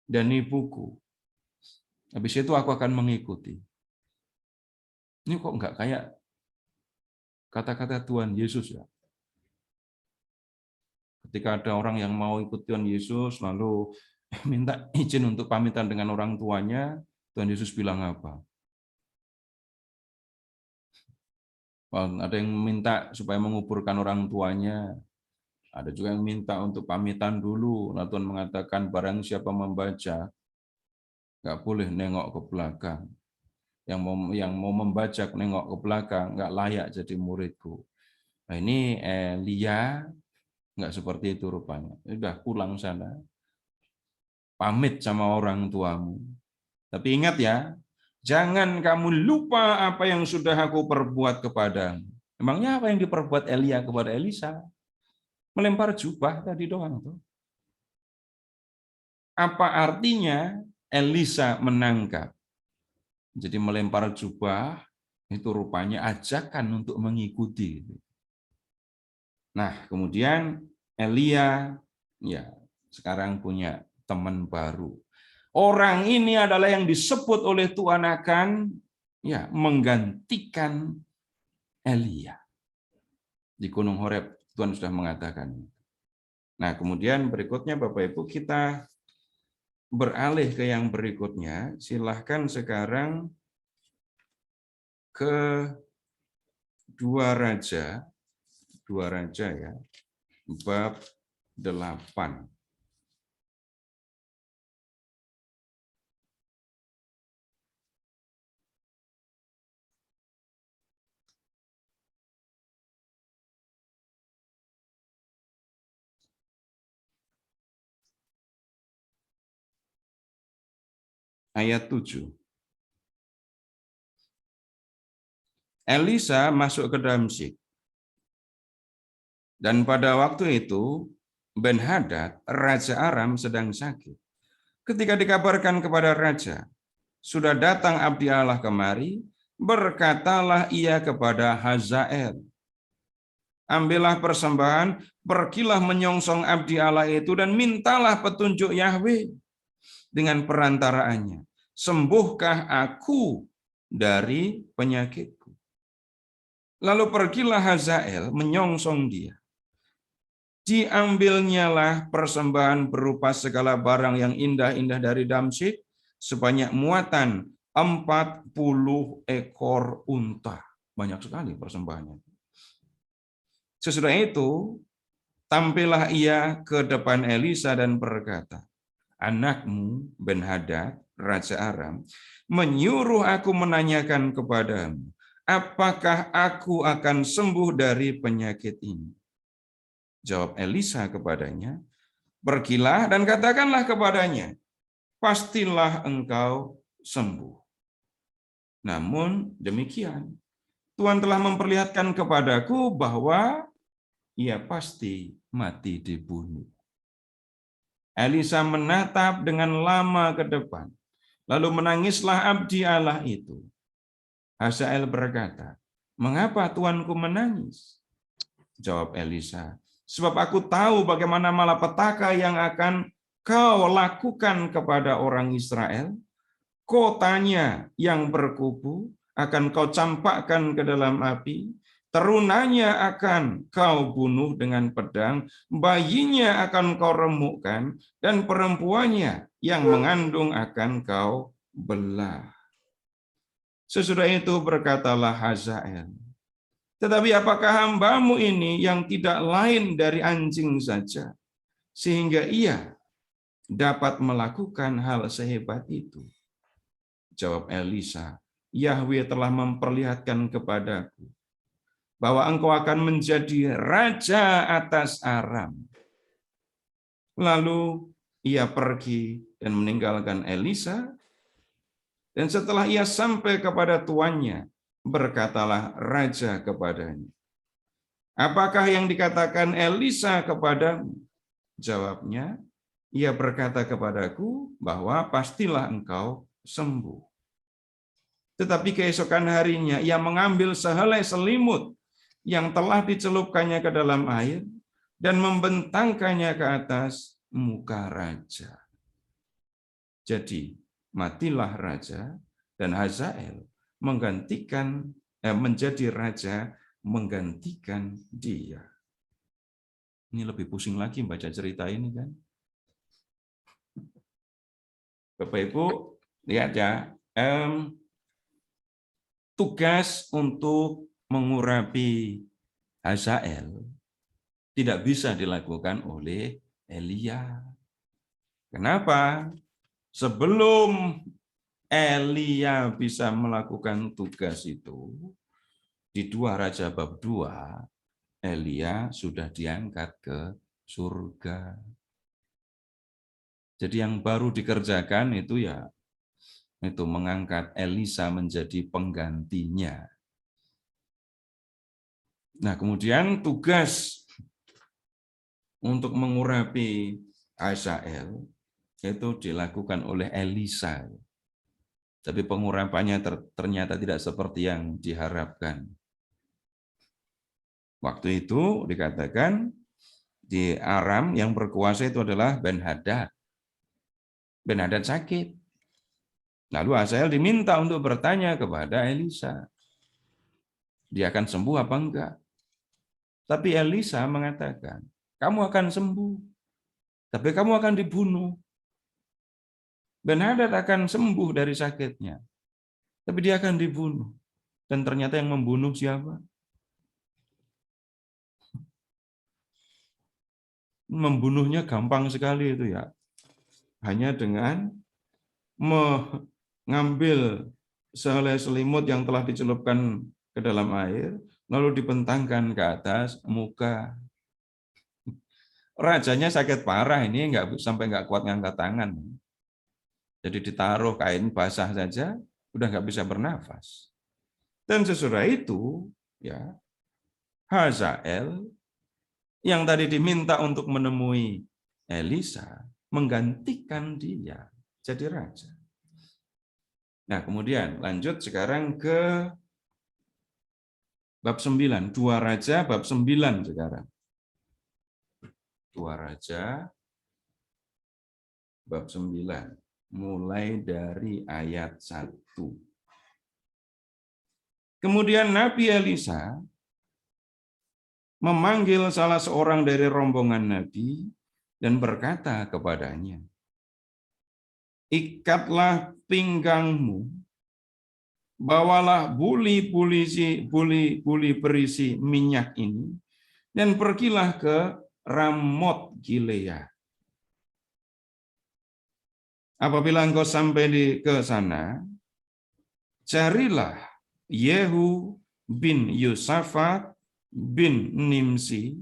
Speaker 3: dan ibuku. Habis itu aku akan mengikuti. Ini kok enggak kayak kata-kata Tuhan Yesus ya. Ketika ada orang yang mau ikut Tuhan Yesus, lalu minta izin untuk pamitan dengan orang tuanya, Tuhan Yesus bilang apa? Ada yang minta supaya menguburkan orang tuanya, ada juga yang minta untuk pamitan dulu. Lalu Tuhan mengatakan barang siapa membaca, nggak boleh nengok ke belakang. Yang mau membajak nengok ke belakang, nggak layak jadi muridku. Nah ini Elia nggak seperti itu rupanya. Udah pulang sana, pamit sama orang tuamu. Tapi ingat ya, jangan kamu lupa apa yang sudah aku perbuat kepadamu. Emangnya apa yang diperbuat Elia kepada Elisa? Melempar jubah tadi doang tuh. Apa artinya Elisa menangkap? Jadi melempar jubah itu rupanya ajakan untuk mengikuti. Nah, kemudian Elia ya sekarang punya teman baru. Orang ini adalah yang disebut oleh Tuhan akan ya menggantikan Elia. Di Gunung Horeb Tuhan sudah mengatakan. Nah, kemudian berikutnya Bapak Ibu kita beralih ke yang berikutnya. Silahkan sekarang ke Dua Raja ya, bab 8. ayat 7. Elisa masuk ke Damsyik. Dan pada waktu itu Ben-Hadad, Raja Aram sedang sakit. Ketika dikabarkan kepada raja, sudah datang abdi Allah kemari, berkatalah ia kepada Hazael, ambillah persembahan, pergilah menyongsong abdi Allah itu dan mintalah petunjuk Yahweh dengan perantaraannya. Sembuhkah aku dari penyakitku? Lalu pergilah Hazael menyongsong dia. Diambilnyalah persembahan berupa segala barang yang indah-indah dari Damsyik sebanyak muatan 40 ekor unta. Banyak sekali persembahannya. Sesudah itu, tampillah ia ke depan Elisa dan berkata, anakmu Ben-Hadad, Raja Aram, menyuruh aku menanyakan kepadamu, apakah aku akan sembuh dari penyakit ini? Jawab Elisa kepadanya, pergilah dan katakanlah kepadanya, pastilah engkau sembuh. Namun demikian, Tuhan telah memperlihatkan kepadaku bahwa ia pasti mati dibunuh. Elisa menatap dengan lama ke depan, lalu menangislah abdi Allah itu. Hazael berkata, mengapa tuanku menangis? Jawab Elisa, sebab aku tahu bagaimana malapetaka yang akan kau lakukan kepada orang Israel. Kotanya yang berkubu akan kau campakkan ke dalam api, terunanya akan kau bunuh dengan pedang, bayinya akan kau remukkan, dan perempuannya yang mengandung akan kau belah. Sesudah itu berkatalah Hazael, tetapi apakah hambamu ini yang tidak lain dari anjing saja, sehingga ia dapat melakukan hal sehebat itu? Jawab Elisa, Yahweh telah memperlihatkan kepadaku bahwa engkau akan menjadi raja atas Aram. Lalu ia pergi dan meninggalkan Elisa, dan setelah ia sampai kepada tuannya, berkatalah raja kepadanya, apakah yang dikatakan Elisa kepadamu? Jawabnya, ia berkata kepadaku bahwa pastilah engkau sembuh. Tetapi keesokan harinya ia mengambil sehelai selimut yang telah dicelupkannya ke dalam air dan membentangkannya ke atas muka raja. Jadi matilah raja dan Hazael menjadi raja menggantikan dia. Ini lebih pusing lagi baca cerita ini kan. Bapak Ibu, lihat ya, tugas untuk mengurapi Hazael tidak bisa dilakukan oleh Elia. Kenapa? Sebelum Elia bisa melakukan tugas itu, di 2 Raja bab 2, Elia sudah diangkat ke surga. Jadi yang baru dikerjakan itu mengangkat Elisa menjadi penggantinya. Nah, kemudian tugas untuk mengurapi Hazael itu dilakukan oleh Elisa. Tapi pengurapannya ternyata tidak seperti yang diharapkan. Waktu itu dikatakan di Aram yang berkuasa itu adalah Ben-Hadad. Ben-Hadad sakit. Lalu Hazael diminta untuk bertanya kepada Elisa. Dia akan sembuh apa enggak? Tapi Elisa mengatakan, kamu akan sembuh. Tapi kamu akan dibunuh. Ben-Hadad akan sembuh dari sakitnya. Tapi dia akan dibunuh. Dan ternyata yang membunuh siapa? Membunuhnya gampang sekali itu ya. Hanya dengan mengambil sehelai selimut yang telah dicelupkan ke dalam air, lalu dibentangkan ke atas muka. Rajanya sakit parah ini, sampai nggak kuat ngangkat tangan. Jadi ditaruh kain basah saja, udah nggak bisa bernafas. Dan sesudah itu, ya, Hazael yang tadi diminta untuk menemui Elisa menggantikan dia jadi raja. Nah, kemudian lanjut sekarang ke bab 9, 2 Raja bab 9 sekarang. 2 Raja bab 9, mulai dari ayat 1. Kemudian Nabi Elisa memanggil salah seorang dari rombongan Nabi dan berkata kepadanya, ikatlah pinggangmu, bawalah buli berisi minyak ini, dan pergilah ke Ramot Gilead. Apabila engkau sampai ke sana, carilah Yehu bin Yosafat bin Nimsi,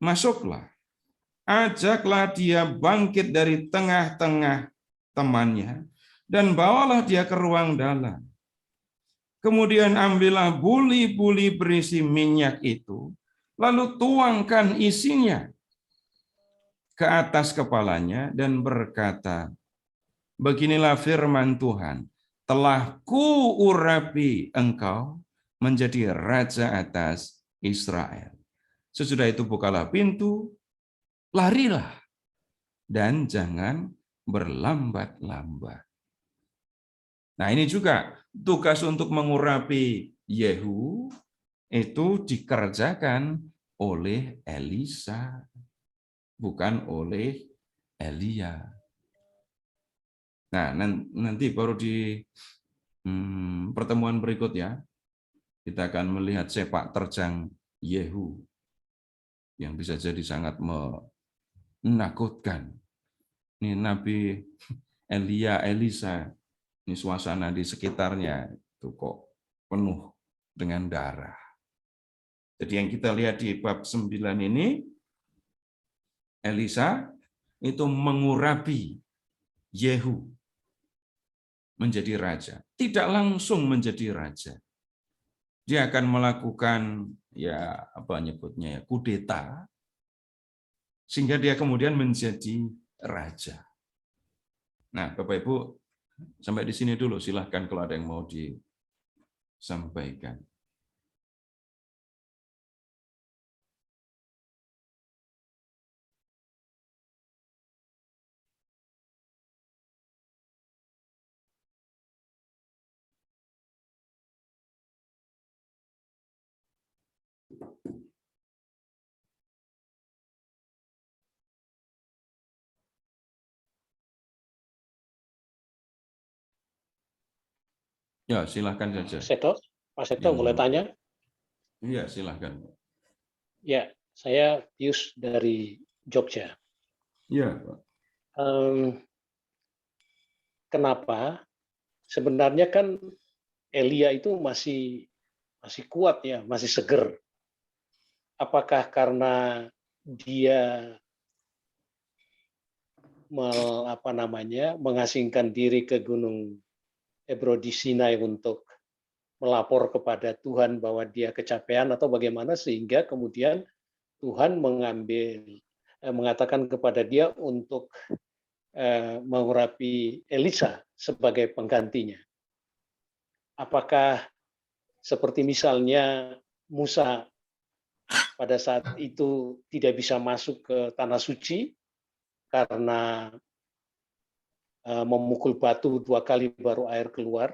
Speaker 3: masuklah, ajaklah dia bangkit dari tengah-tengah temannya, dan bawalah dia ke ruang dalam. Kemudian ambillah buli-buli berisi minyak itu, lalu tuangkan isinya ke atas kepalanya dan berkata, beginilah firman Tuhan, telah kuurapi engkau menjadi raja atas Israel. Sesudah itu bukalah pintu, larilah, dan jangan berlambat-lambat. Nah, ini juga tugas untuk mengurapi Yehu itu dikerjakan oleh Elisa, bukan oleh Elia. Nah, nanti baru di pertemuan berikutnya kita akan melihat sepak terjang Yehu yang bisa jadi sangat menakutkan. Ini Nabi Elia, Elisa, ini suasana di sekitarnya itu kok penuh dengan darah. Jadi yang kita lihat di bab 9 ini, Elisa itu mengurapi Yehu menjadi raja. Tidak langsung menjadi raja. Dia akan melakukan kudeta, sehingga dia kemudian menjadi raja. Nah, Bapak Ibu, sampai di sini dulu. Silahkan kalau ada yang mau disampaikan. Ya, silahkan saja.
Speaker 9: Pak Seto boleh tanya?
Speaker 3: Iya, silahkan.
Speaker 9: Ya, saya Pius dari Jogja.
Speaker 3: Iya, Pak.
Speaker 9: Kenapa? Sebenarnya kan Elia itu masih kuat ya, masih seger. Apakah karena dia mengasingkan diri ke Gunung Ebro di Sinai untuk melapor kepada Tuhan bahwa dia kecapean atau bagaimana, sehingga kemudian Tuhan mengatakan kepada dia untuk mengurapi Elisa sebagai penggantinya. Apakah seperti misalnya Musa pada saat itu tidak bisa masuk ke tanah suci karena memukul batu 2 kali baru air keluar?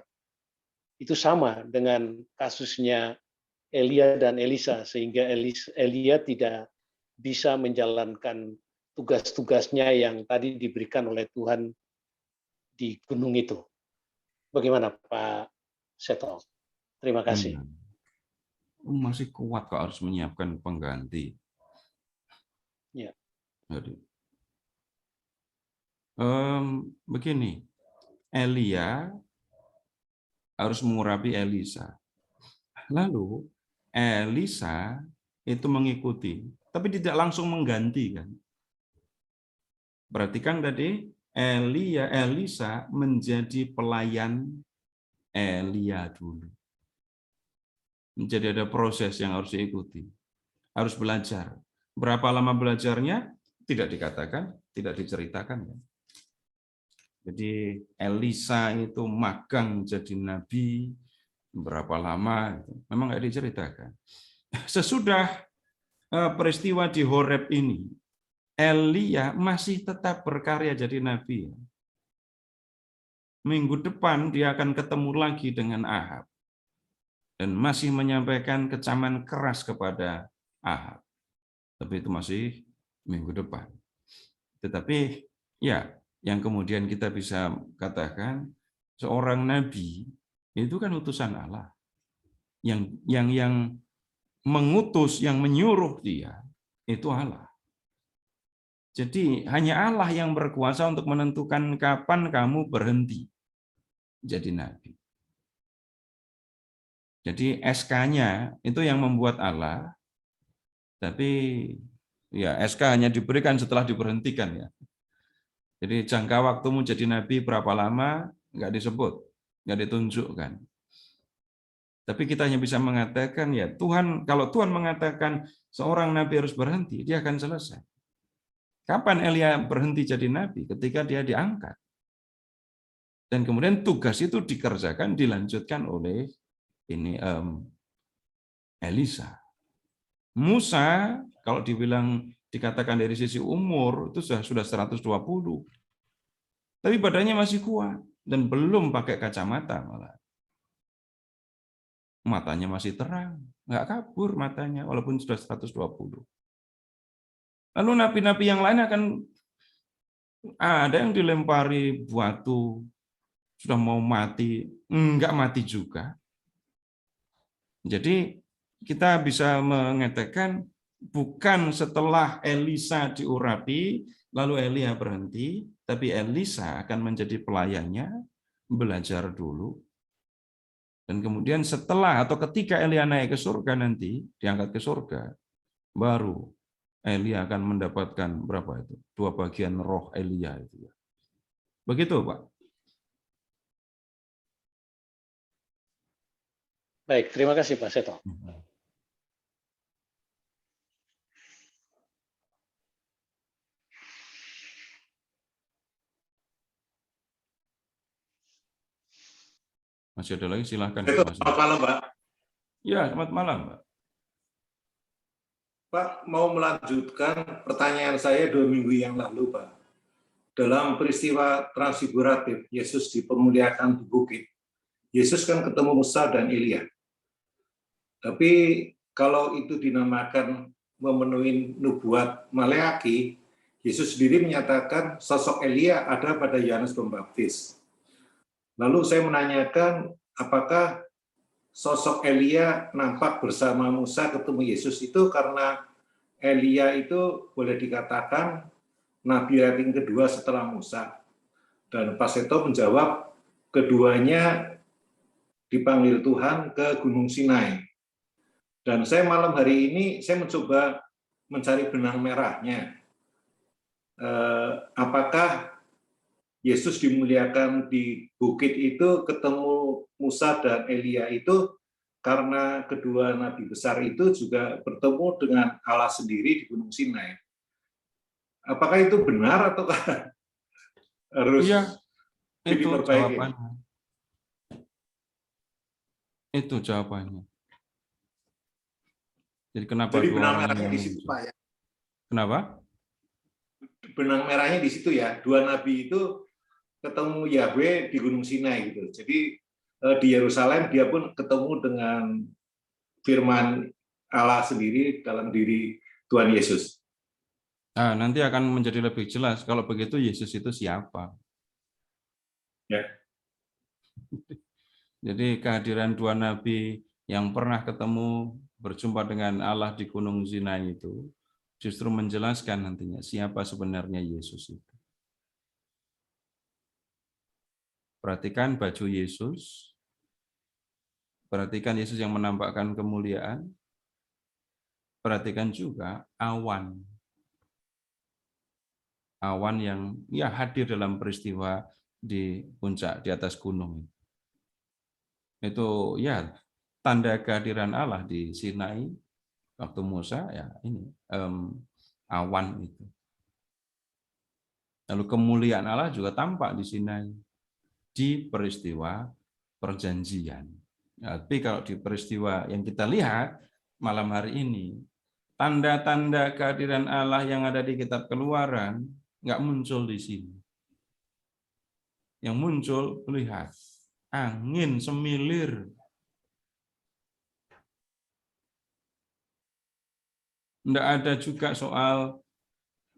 Speaker 9: Itu sama dengan kasusnya Elia dan Elisa, sehingga Elia tidak bisa menjalankan tugas-tugasnya yang tadi diberikan oleh Tuhan di gunung itu. Bagaimana Pak Seto? Terima kasih.
Speaker 3: Masih kuat kok, harus menyiapkan pengganti.
Speaker 9: Ya.
Speaker 3: Jadi, begini, Elia harus mengurapi Elisa. Lalu Elisa itu mengikuti, tapi tidak langsung mengganti kan. Perhatikan tadi Elisa menjadi pelayan Elia dulu. Jadi ada proses yang harus diikuti. Harus belajar. Berapa lama belajarnya? Tidak dikatakan, tidak diceritakan. Jadi Elisa itu magang jadi nabi, berapa lama? Memang nggak diceritakan. Sesudah peristiwa di Horeb ini, Elia masih tetap berkarya jadi nabi. Minggu depan dia akan ketemu lagi dengan Ahab. Dan masih menyampaikan kecaman keras kepada Ahab. Tapi itu masih minggu depan. Tetapi ya, yang kemudian kita bisa katakan seorang nabi itu kan utusan Allah. Yang mengutus, yang menyuruh dia itu Allah. Jadi hanya Allah yang berkuasa untuk menentukan kapan kamu berhenti jadi nabi. Jadi SK-nya itu yang membuat Allah, tapi ya SK hanya diberikan setelah diberhentikan ya. Jadi jangka waktumu jadi nabi berapa lama nggak disebut, nggak ditunjukkan. Tapi kita hanya bisa mengatakan ya Tuhan, kalau Tuhan mengatakan seorang nabi harus berhenti, dia akan selesai. Kapan Elia berhenti jadi nabi? Ketika dia diangkat. Dan kemudian tugas itu dikerjakan, dilanjutkan oleh Elisa. Musa, kalau dikatakan dari sisi umur, itu sudah 120. Tapi badannya masih kuat, dan belum pakai kacamata malah. Matanya masih terang, nggak kabur matanya, walaupun sudah 120. Lalu nabi-nabi yang lain akan ada yang dilempari batu, sudah mau mati, enggak mati juga. Jadi kita bisa mengatakan bukan setelah Elisa diurapi, lalu Elia berhenti, tapi Elisa akan menjadi pelayannya, belajar dulu. Dan kemudian setelah atau ketika Elia naik ke surga nanti, diangkat ke surga, baru Elia akan mendapatkan berapa itu? 2 bagian roh Elia itu. Begitu, Pak.
Speaker 9: Baik, terima kasih Pak Seto.
Speaker 3: Masih ada lagi, silahkan.
Speaker 10: Selamat malam, Pak.
Speaker 3: Ya, selamat malam, Pak.
Speaker 10: Pak, mau melanjutkan pertanyaan saya 2 minggu yang lalu, Pak. Dalam peristiwa transfiguratif, Yesus dipermuliakan di bukit. Yesus kan ketemu Musa dan Elia. Tapi kalau itu dinamakan memenuhi nubuat Maleaki, Yesus sendiri menyatakan sosok Elia ada pada Yohanes Pembaptis. Lalu saya menanyakan, apakah sosok Elia nampak bersama Musa ketemu Yesus itu karena Elia itu boleh dikatakan nabi rating kedua setelah Musa. Dan Pak Seto menjawab, keduanya dipanggil Tuhan ke Gunung Sinai. Dan saya malam hari ini, saya mencoba mencari benang merahnya. Apakah Yesus dimuliakan di bukit itu ketemu Musa dan Elia itu karena kedua nabi besar itu juga bertemu dengan Allah sendiri di Gunung Sinai. Apakah itu benar atau harus diperbaiki?
Speaker 3: Itu jawabannya. Jadi kenapa
Speaker 10: Jadi benang merahnya di situ, Pak, ya?
Speaker 3: Kenapa?
Speaker 10: Benang merahnya di situ ya. 2 nabi itu ketemu Yahweh di Gunung Sinai gitu. Jadi di Yerusalem dia pun ketemu dengan firman Allah sendiri dalam diri Tuhan Yesus.
Speaker 3: Nah, nanti akan menjadi lebih jelas kalau begitu Yesus itu siapa.
Speaker 10: Ya.
Speaker 3: Jadi kehadiran 2 nabi yang pernah ketemu berjumpa dengan Allah di Gunung Sinai itu justru menjelaskan nantinya siapa sebenarnya Yesus itu. Perhatikan baju Yesus, perhatikan Yesus yang menampakkan kemuliaan, perhatikan juga awan. awan yang ya hadir dalam peristiwa di puncak di atas gunung. Itu ya tanda kehadiran Allah di Sinai waktu Musa, ya ini awan itu. Lalu kemuliaan Allah juga tampak di Sinai di peristiwa perjanjian. Tapi kalau di peristiwa yang kita lihat malam hari ini, tanda-tanda kehadiran Allah yang ada di kitab Keluaran nggak muncul di sini. Yang muncul, lihat, angin semilir. Nggak ada juga soal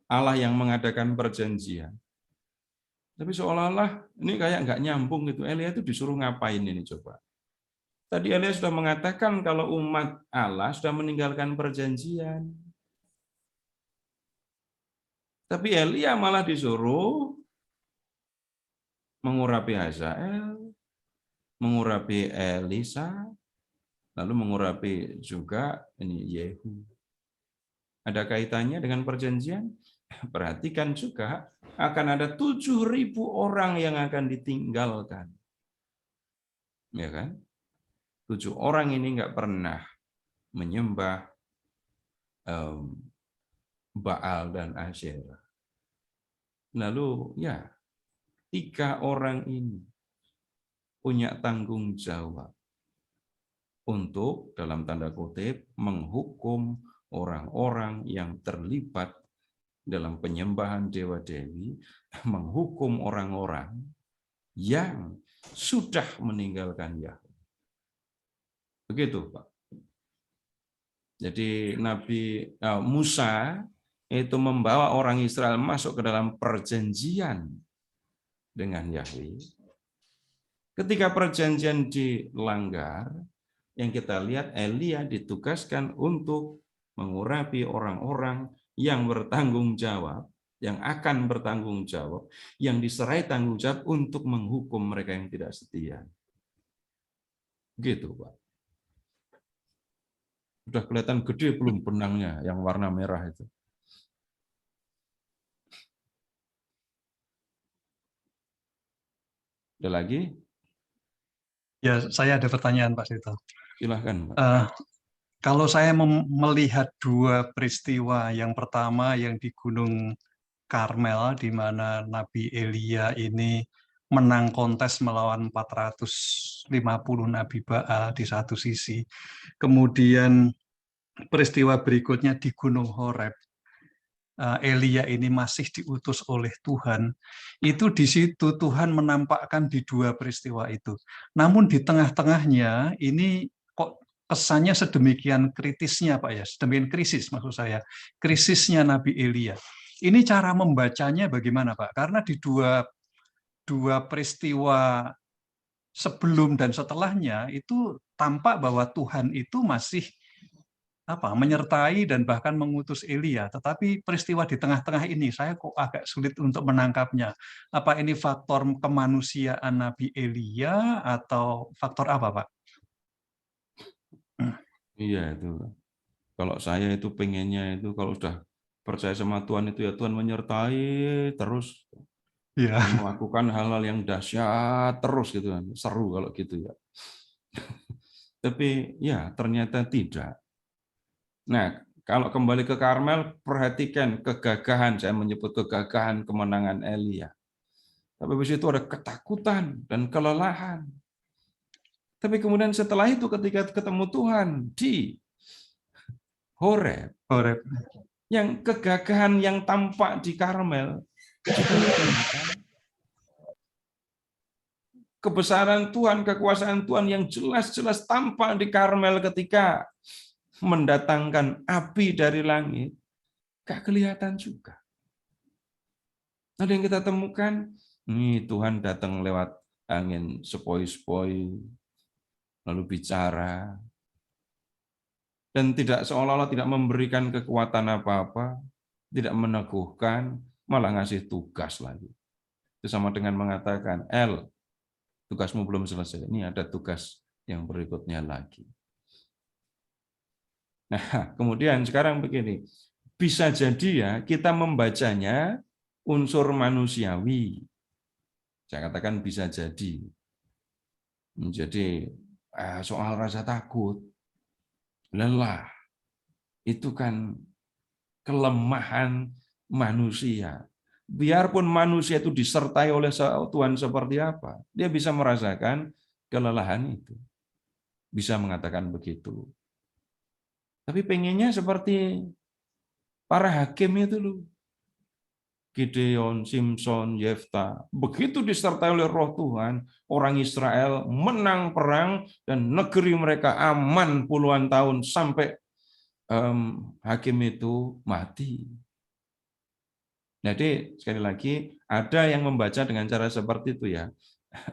Speaker 3: Allah yang mengadakan perjanjian. Tapi seolah-olah ini kayak nggak nyambung gitu. Elia itu disuruh ngapain ini coba? Tadi Elia sudah mengatakan kalau umat Allah sudah meninggalkan perjanjian. Tapi Elia malah disuruh mengurapi Hazael, mengurapi Elisa, lalu mengurapi juga ini Yehu. Ada kaitannya dengan perjanjian? Perhatikan juga akan ada 7.000 orang yang akan ditinggalkan. Ya kan? 7 orang ini nggak pernah menyembah Baal dan Asyera. Lalu ya 3 orang ini punya tanggung jawab untuk dalam tanda kutip menghukum orang-orang yang terlibat dalam penyembahan dewa-dewi, menghukum orang-orang yang sudah meninggalkan Yahweh. Begitu, Pak. Jadi Nabi Musa itu membawa orang Israel masuk ke dalam perjanjian dengan Yahweh. Ketika perjanjian dilanggar, yang kita lihat Elia ditugaskan untuk mengurapi orang-orang yang bertanggung jawab, yang akan bertanggung jawab, yang diserai tanggung jawab untuk menghukum mereka yang tidak setia. Gitu, Pak. Sudah kelihatan gede belum benangnya yang warna merah itu? Ada lagi?
Speaker 4: Ya, saya ada pertanyaan Pak Sito.
Speaker 3: Silahkan, Pak.
Speaker 4: Kalau saya melihat 2 peristiwa, yang pertama yang di Gunung Karmel, di mana Nabi Elia ini menang kontes melawan 450 Nabi Baal di satu sisi. Kemudian peristiwa berikutnya di Gunung Horeb, Elia ini masih diutus oleh Tuhan. Itu di situ Tuhan menampakkan di 2 peristiwa itu. Namun di tengah-tengahnya ini kok kesannya sedemikian kritisnya, Pak ya, sedemikian krisis maksud saya, krisisnya Nabi Elia. Ini cara membacanya bagaimana, Pak? Karena di dua peristiwa sebelum dan setelahnya itu tampak bahwa Tuhan itu masih menyertai dan bahkan mengutus Elia. Tetapi peristiwa di tengah-tengah ini saya kok agak sulit untuk menangkapnya. Apa ini faktor kemanusiaan Nabi Elia atau faktor apa, Pak?
Speaker 3: Iya itu. Kalau saya itu pengennya itu kalau sudah percaya sama Tuhan itu ya Tuhan menyertai terus. Ya. Melakukan hal-hal yang dahsyat terus gitu kan. Seru kalau gitu ya. Tapi ya ternyata tidak. Nah, kalau kembali ke Karmel, perhatikan kegagahan, saya menyebut kegagahan kemenangan Elia. Tapi di situ ada ketakutan dan kelelahan. Tapi kemudian setelah itu ketika ketemu Tuhan di Horeb, yang kegagahan yang tampak di Karmel, kebesaran Tuhan, kekuasaan Tuhan yang jelas-jelas tampak di Karmel ketika mendatangkan api dari langit, gak kelihatan juga. Ada yang kita temukan, nih Tuhan datang lewat angin sepoi-sepoi, lalu bicara, dan tidak seolah-olah tidak memberikan kekuatan apa-apa, tidak meneguhkan, malah ngasih tugas lagi. Itu sama dengan mengatakan, tugasmu belum selesai, ini ada tugas yang berikutnya lagi. Nah, kemudian sekarang begini, bisa jadi ya kita membacanya unsur manusiawi. Saya katakan bisa jadi. Jadi soal rasa takut, lelah, itu kan kelemahan manusia. Biarpun manusia itu disertai oleh Tuhan seperti apa, dia bisa merasakan kelelahan itu. Bisa mengatakan begitu. Tapi pengennya seperti para hakim itu loh. Gideon, Simpson, Yefta. Begitu disertai oleh roh Tuhan, orang Israel menang perang dan negeri mereka aman puluhan tahun sampai hakim itu mati. Jadi sekali lagi ada yang membaca dengan cara seperti itu ya.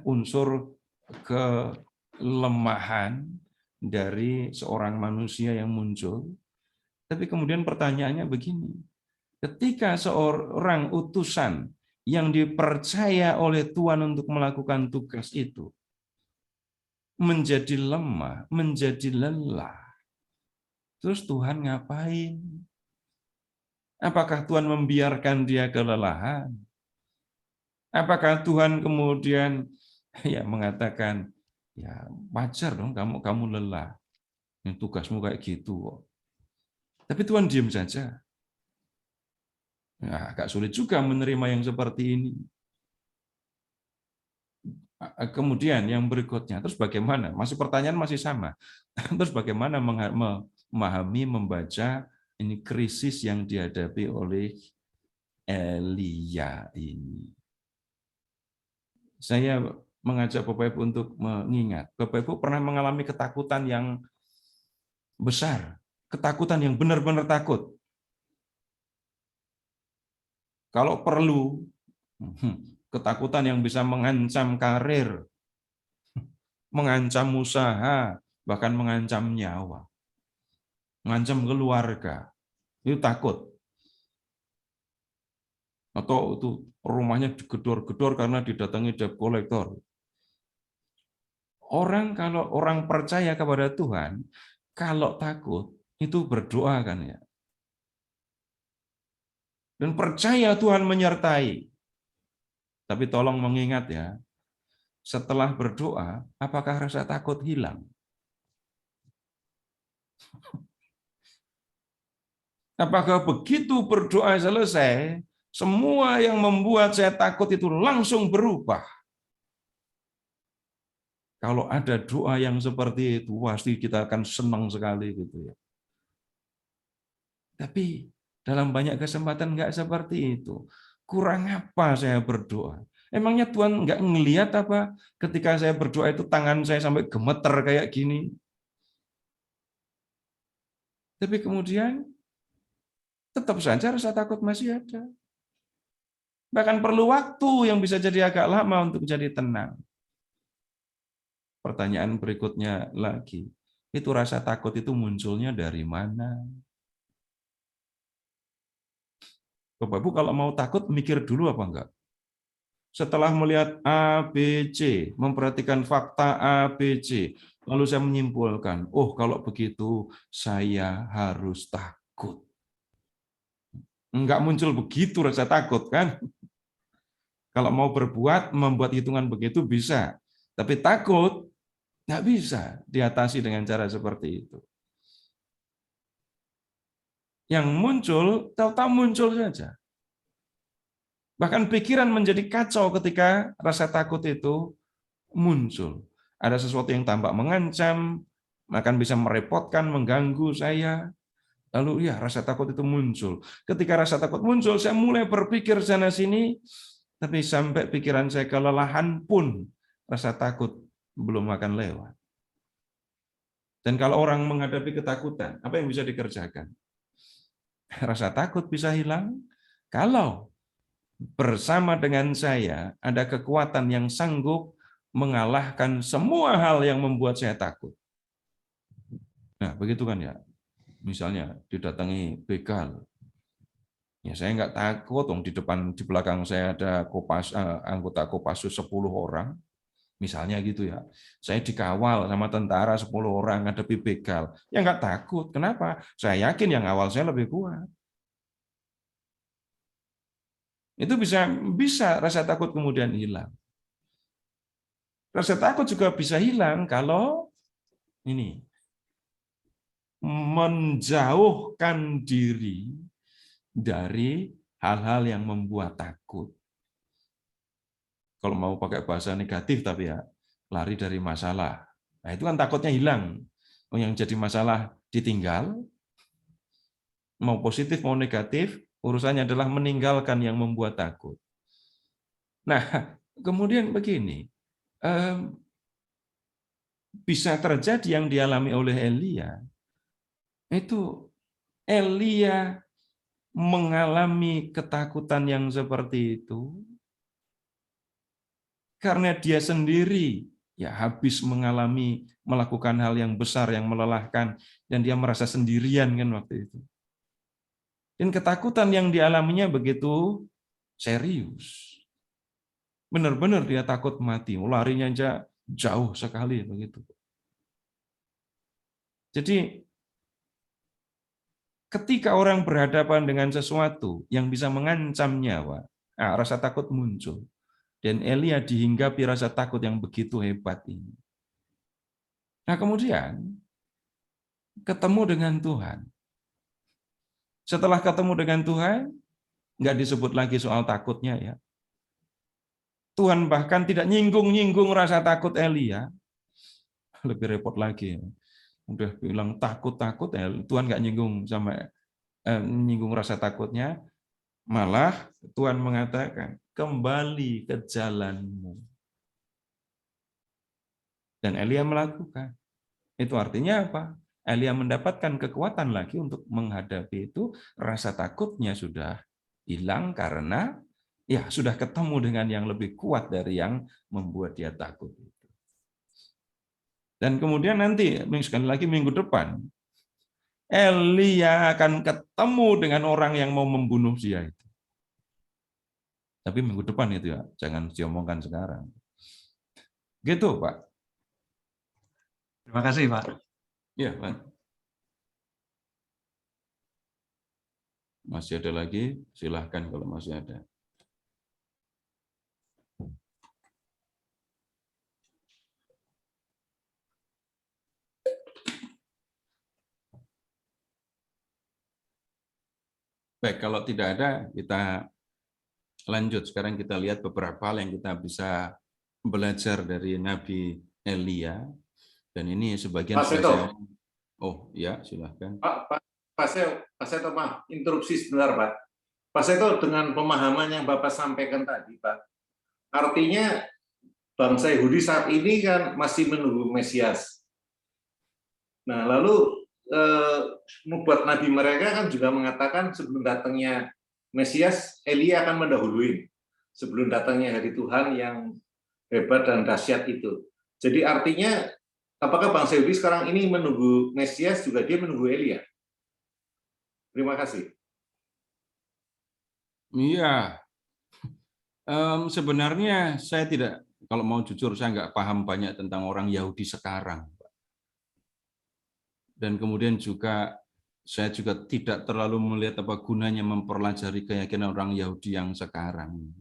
Speaker 3: Unsur kelemahan dari seorang manusia yang muncul. Tapi kemudian pertanyaannya begini. Ketika seorang utusan yang dipercaya oleh Tuhan untuk melakukan tugas itu menjadi lemah, menjadi lelah, terus Tuhan ngapain? Apakah Tuhan membiarkan dia kelelahan? Apakah Tuhan kemudian ya mengatakan, ya wajar dong kamu lelah, yang tugasmu kayak gitu kok. Tapi Tuhan diam saja. Nah, agak sulit juga menerima yang seperti ini. Kemudian yang berikutnya, terus bagaimana? Masih pertanyaan masih sama. Terus bagaimana memahami, membaca ini krisis yang dihadapi oleh Elia ini? Saya mengajak Bapak Ibu untuk mengingat. Bapak Ibu pernah mengalami ketakutan yang besar, ketakutan yang benar-benar takut. Kalau perlu, ketakutan yang bisa mengancam karir, mengancam usaha, bahkan mengancam nyawa, mengancam keluarga, itu takut. Atau itu rumahnya digedor-gedor karena didatangi debt collector. Kalau orang percaya kepada Tuhan, kalau takut itu berdoa kan ya. Dan percaya Tuhan menyertai. Tapi tolong mengingat ya, setelah berdoa, apakah rasa takut hilang? Apakah begitu berdoa selesai, semua yang membuat saya takut itu langsung berubah? Kalau ada doa yang seperti itu, pasti kita akan senang sekali gitu ya. Tapi dalam banyak kesempatan nggak seperti itu. Kurang apa saya berdoa? Emangnya Tuhan nggak ngelihat apa ketika saya berdoa itu tangan saya sampai gemeter kayak gini? Tapi kemudian tetap saja rasa takut masih ada. Bahkan perlu waktu yang bisa jadi agak lama untuk jadi tenang. Pertanyaan berikutnya lagi, itu rasa takut itu munculnya dari mana? Bapak Ibu kalau mau takut mikir dulu apa enggak? Setelah melihat A, B, C, memperhatikan fakta A, B, C, lalu saya menyimpulkan, oh kalau begitu saya harus takut. Enggak muncul begitu rasa takut kan? Kalau mau membuat hitungan begitu bisa. Tapi takut, nggak bisa diatasi dengan cara seperti itu. Yang muncul, tahu-tahu muncul saja. Bahkan pikiran menjadi kacau ketika rasa takut itu muncul. Ada sesuatu yang tampak mengancam, akan bisa merepotkan, mengganggu saya. Lalu ya rasa takut itu muncul. Ketika rasa takut muncul, saya mulai berpikir sana-sini, tapi sampai pikiran saya kelelahan pun rasa takut belum akan lewat. Dan kalau orang menghadapi ketakutan, apa yang bisa dikerjakan? Rasa takut bisa hilang kalau bersama dengan saya ada kekuatan yang sanggup mengalahkan semua hal yang membuat saya takut. Nah, begitu kan ya. Misalnya didatangi begal. Ya saya nggak takut dong di belakang saya ada anggota Kopassus 10 orang. Misalnya gitu ya. Saya dikawal sama tentara 10 orang ngadepi begal. Ya nggak takut. Kenapa? Saya yakin yang awal saya lebih kuat. Itu bisa rasa takut kemudian hilang. Rasa takut juga bisa hilang kalau ini menjauhkan diri dari hal-hal yang membuat takut. Kalau mau pakai bahasa negatif tapi ya lari dari masalah. Nah, itu kan takutnya hilang. Yang jadi masalah ditinggal, mau positif mau negatif, urusannya adalah meninggalkan yang membuat takut. Nah, kemudian begini, bisa terjadi yang dialami oleh Elia, itu Elia mengalami ketakutan yang seperti itu karena dia sendiri ya habis melakukan hal yang besar yang melelahkan dan dia merasa sendirian kan waktu itu. Dan ketakutan yang dialaminya begitu serius. Benar-benar dia takut mati, larinya aja jauh sekali begitu. Jadi ketika orang berhadapan dengan sesuatu yang bisa mengancam nyawa, rasa takut muncul. Dan Elia dihinggapi rasa takut yang begitu hebat ini. Nah kemudian ketemu dengan Tuhan. Setelah ketemu dengan Tuhan, nggak disebut lagi soal takutnya ya. Tuhan bahkan tidak nyinggung-nyinggung rasa takut Elia. Lebih repot lagi. Udah bilang takut-takut, Tuhan nggak nyinggung nyinggung rasa takutnya. Malah Tuhan mengatakan, kembali ke jalanmu. Dan Elia melakukan. Itu artinya apa? Elia mendapatkan kekuatan lagi untuk menghadapi itu. Rasa takutnya sudah hilang karena ya sudah ketemu dengan yang lebih kuat dari yang membuat dia takut. Dan kemudian nanti, sekali lagi minggu depan, Elia akan ketemu dengan orang yang mau membunuh dia itu. Tapi minggu depan itu ya, jangan diomongkan sekarang. Gitu, Pak.
Speaker 4: Terima kasih, Pak.
Speaker 3: Ya, Pak. Masih ada lagi? Silahkan kalau masih ada. Baik, kalau tidak ada, kita lanjut. Sekarang kita lihat beberapa hal yang kita bisa belajar dari Nabi Elia. Dan ini sebagian saya... Oh, ya, silahkan.
Speaker 10: Pak Seto, maaf, interupsi sebentar, Pak. Pak Seto, dengan pemahaman yang Bapak sampaikan tadi, Pak, artinya bangsa Yahudi saat ini kan masih menunggu Mesias. Nah, lalu nubuat Nabi mereka kan juga mengatakan sebelum datangnya Mesias, Elia akan mendahului sebelum datangnya hari Tuhan yang hebat dan dahsyat itu. Jadi artinya, apakah bangsa Yahudi sekarang ini menunggu Mesias, juga dia menunggu Elia? Terima kasih.
Speaker 3: Iya, sebenarnya saya tidak, kalau mau jujur, saya nggak paham banyak tentang orang Yahudi sekarang. Dan kemudian juga saya juga tidak terlalu melihat apa gunanya mempelajari keyakinan orang Yahudi yang sekarang.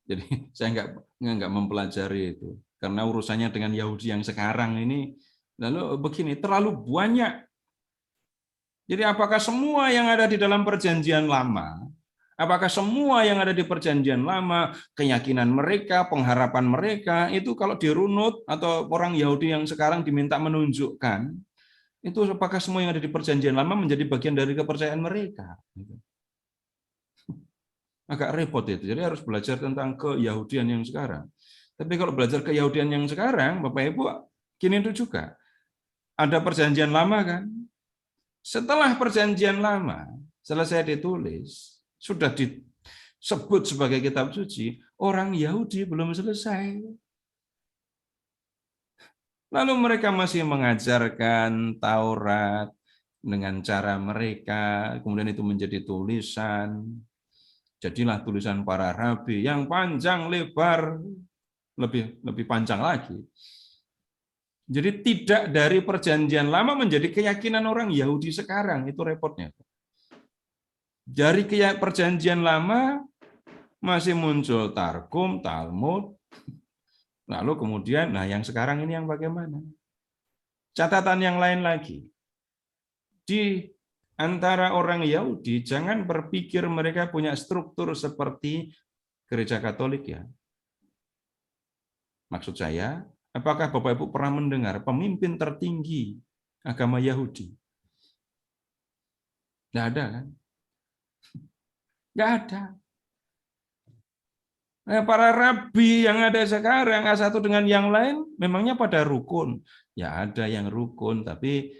Speaker 3: Jadi saya nggak mempelajari itu karena urusannya dengan Yahudi yang sekarang ini. Lalu begini, terlalu banyak. Jadi apakah semua yang ada di dalam perjanjian lama, apakah semua yang ada di perjanjian lama, keyakinan mereka, pengharapan mereka, itu kalau dirunut atau orang Yahudi yang sekarang diminta menunjukkan, itu apakah semua yang ada di perjanjian lama menjadi bagian dari kepercayaan mereka? Agak repot itu. Jadi harus belajar tentang keyahudian yang sekarang. Tapi kalau belajar keyahudian yang sekarang, Bapak Ibu, gini itu juga. Ada perjanjian lama kan? Setelah perjanjian lama selesai ditulis, sudah disebut sebagai kitab suci, orang Yahudi belum selesai. Lalu mereka masih mengajarkan Taurat dengan cara mereka, kemudian itu menjadi tulisan. Jadilah tulisan para rabi yang panjang lebar, lebih panjang lagi. Jadi tidak dari perjanjian lama menjadi keyakinan orang Yahudi sekarang, itu repotnya. Dari perjanjian lama masih muncul Targum, Talmud, lalu kemudian, nah yang sekarang ini yang bagaimana? Catatan yang lain lagi. Di antara orang Yahudi, jangan berpikir mereka punya struktur seperti Gereja Katolik ya. Maksud saya, apakah Bapak Ibu pernah mendengar pemimpin tertinggi agama Yahudi? Nggak ada kan? Nggak ada. Nah, para rabi yang ada sekarang, satu dengan yang lain, memangnya pada rukun? Ya ada yang rukun, tapi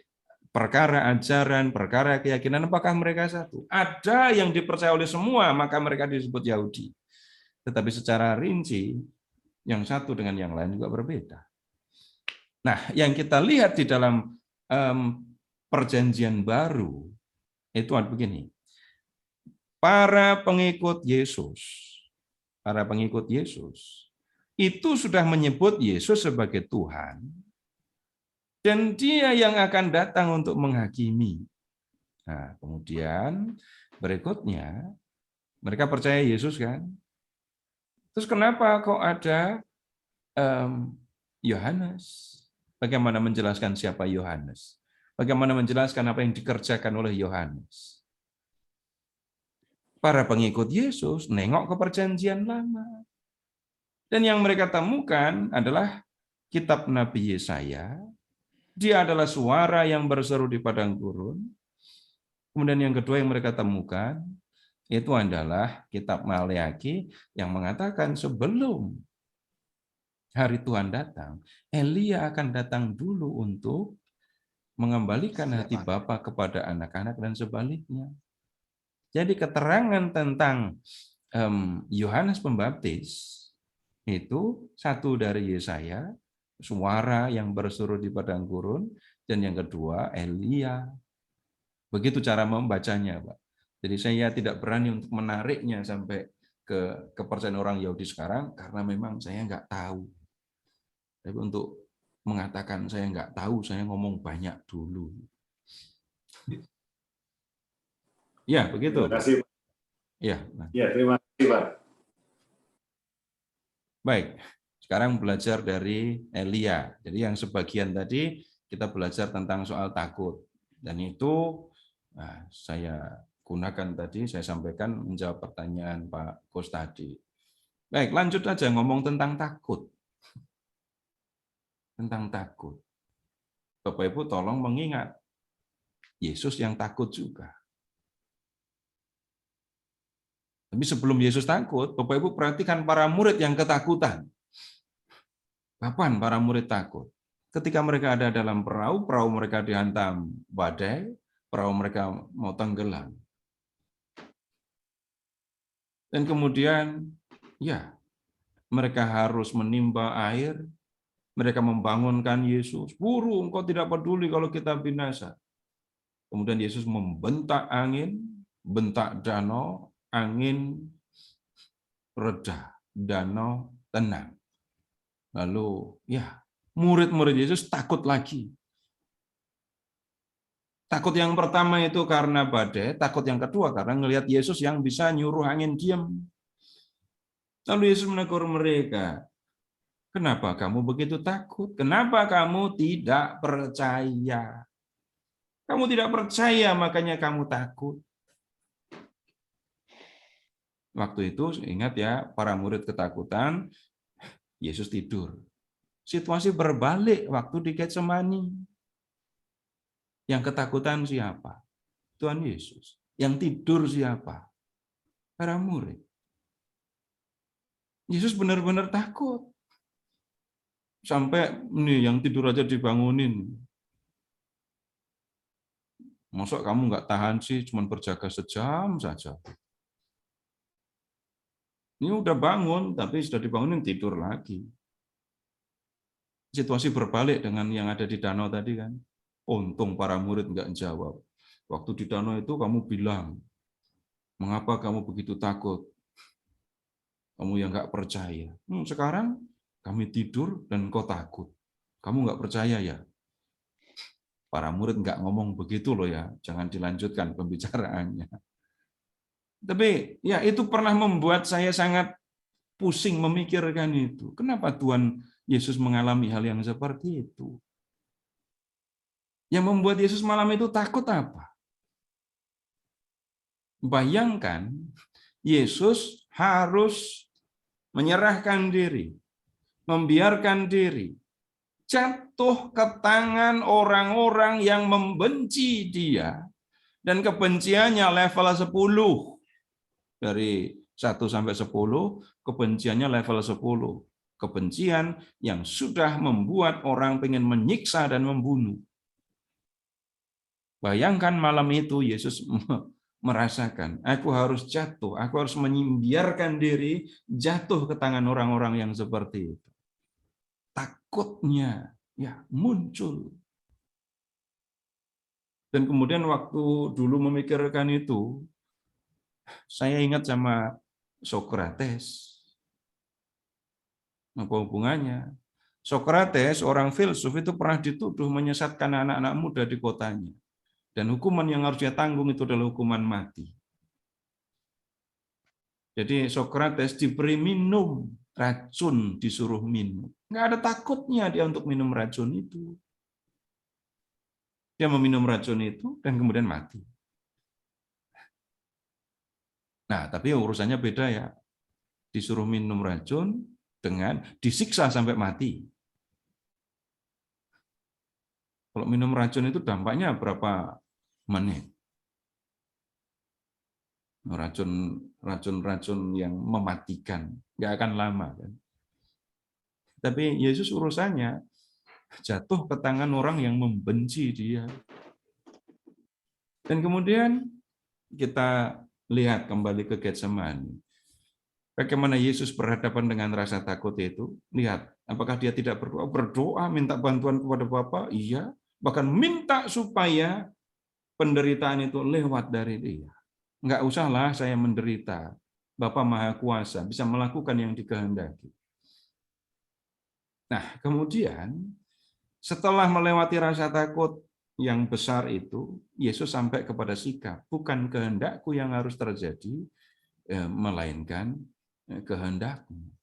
Speaker 3: perkara ajaran, perkara keyakinan, apakah mereka satu? Ada yang dipercaya oleh semua, maka mereka disebut Yahudi. Tetapi secara rinci, yang satu dengan yang lain juga berbeda. Nah, yang kita lihat di dalam perjanjian baru, itu begini. Para pengikut Yesus itu sudah menyebut Yesus sebagai Tuhan, dan Dia yang akan datang untuk menghakimi. Nah, kemudian berikutnya mereka percaya Yesus kan? Terus kenapa kok ada Yohanes? Bagaimana menjelaskan siapa Yohanes? Bagaimana menjelaskan apa yang dikerjakan oleh Yohanes? Para pengikut Yesus nengok ke perjanjian lama. Dan yang mereka temukan adalah kitab Nabi Yesaya. Dia adalah suara yang berseru di padang gurun. Kemudian yang kedua yang mereka temukan, itu adalah kitab Maleaki yang mengatakan sebelum hari Tuhan datang, Elia akan datang dulu untuk mengembalikan hati Bapa kepada anak-anak dan sebaliknya. Jadi keterangan tentang Yohanes Pembaptis itu satu dari Yesaya, suara yang berseru di padang gurun, dan yang kedua Elia. Begitu cara membacanya, Pak. Jadi saya tidak berani untuk menariknya sampai ke kepercayaan orang Yahudi sekarang karena memang saya nggak tahu. Tapi untuk mengatakan saya nggak tahu, saya ngomong banyak dulu. Ya, begitu.
Speaker 10: Terima kasih.
Speaker 3: Ya,
Speaker 10: Ya, terima kasih, Pak.
Speaker 3: Baik, sekarang belajar dari Elia. Jadi yang sebagian tadi kita belajar tentang soal takut. Dan itu saya gunakan tadi, saya sampaikan menjawab pertanyaan Pak Gus tadi. Baik, lanjut aja ngomong tentang takut. Tentang takut. Bapak Ibu tolong mengingat, Yesus yang takut juga. Tapi sebelum Yesus takut, Bapak Ibu perhatikan para murid yang ketakutan. Kapan para murid takut? Ketika mereka ada dalam perahu, perahu mereka dihantam badai, perahu mereka mau tenggelam. Dan kemudian, ya, mereka harus menimba air, mereka membangunkan Yesus. Guru, engkau tidak peduli kalau kita binasa. Kemudian Yesus membentak angin, bentak danau, angin reda, danau tenang. Lalu ya, murid-murid Yesus takut lagi. Takut yang pertama itu karena badai, takut yang kedua karena ngelihat Yesus yang bisa nyuruh angin diam. Lalu Yesus menegur mereka, kenapa kamu begitu takut? Kenapa kamu tidak percaya? Kamu tidak percaya, makanya kamu takut. Waktu itu, ingat ya, para murid ketakutan, Yesus tidur. Situasi berbalik waktu di Getsemani. Yang ketakutan siapa? Tuhan Yesus. Yang tidur siapa? Para murid. Yesus benar-benar takut. Sampai nih yang tidur aja dibangunin. Masa kamu nggak tahan sih, cuma berjaga sejam saja. Ini udah bangun, tapi sudah dibangunin tidur lagi. Situasi berbalik dengan yang ada di danau tadi kan. Untung para murid nggak jawab. Waktu di danau itu kamu bilang, mengapa kamu begitu takut? Kamu yang nggak percaya. Sekarang kami tidur dan kau takut. Kamu nggak percaya ya? Para murid nggak ngomong begitu loh ya. Jangan dilanjutkan pembicaraannya. Tapi ya itu pernah membuat saya sangat pusing memikirkan itu. Kenapa Tuhan Yesus mengalami hal yang seperti itu? Yang membuat Yesus malam itu takut apa? Bayangkan, Yesus harus menyerahkan diri, membiarkan diri, jatuh ke tangan orang-orang yang membenci dia, dan kebenciannya level 10. Dari 1 sampai 10, kebenciannya level 10. Kebencian yang sudah membuat orang pengen menyiksa dan membunuh. Bayangkan malam itu Yesus merasakan, aku harus jatuh, aku harus membiarkan diri jatuh ke tangan orang-orang yang seperti itu. Takutnya ya muncul. Dan kemudian waktu dulu memikirkan itu, saya ingat sama Sokrates. Apa hubungannya? Sokrates, orang filsuf, itu pernah dituduh menyesatkan anak-anak muda di kotanya. Dan hukuman yang harus dia tanggung itu adalah hukuman mati. Jadi Sokrates diberi minum racun, disuruh minum. Nggak ada takutnya dia untuk minum racun itu. Dia meminum racun itu dan kemudian mati. Nah, tapi urusannya beda ya. Disuruh minum racun dengan disiksa sampai mati. Kalau minum racun itu dampaknya berapa menit? Racun yang mematikan, nggak akan lama kan. Tapi Yesus urusannya jatuh ke tangan orang yang membenci dia. Dan kemudian kita lihat kembali ke Getsemani. Bagaimana Yesus berhadapan dengan rasa takut itu? Lihat, apakah dia tidak berdoa? Berdoa, minta bantuan kepada Bapa? Iya. Bahkan minta supaya penderitaan itu lewat dari dia. Enggak usahlah saya menderita. Bapa Maha Kuasa bisa melakukan yang dikehendaki. Nah, kemudian setelah melewati rasa takut yang besar itu, Yesus sampai kepada sikap, bukan kehendakku yang harus terjadi, melainkan kehendakmu.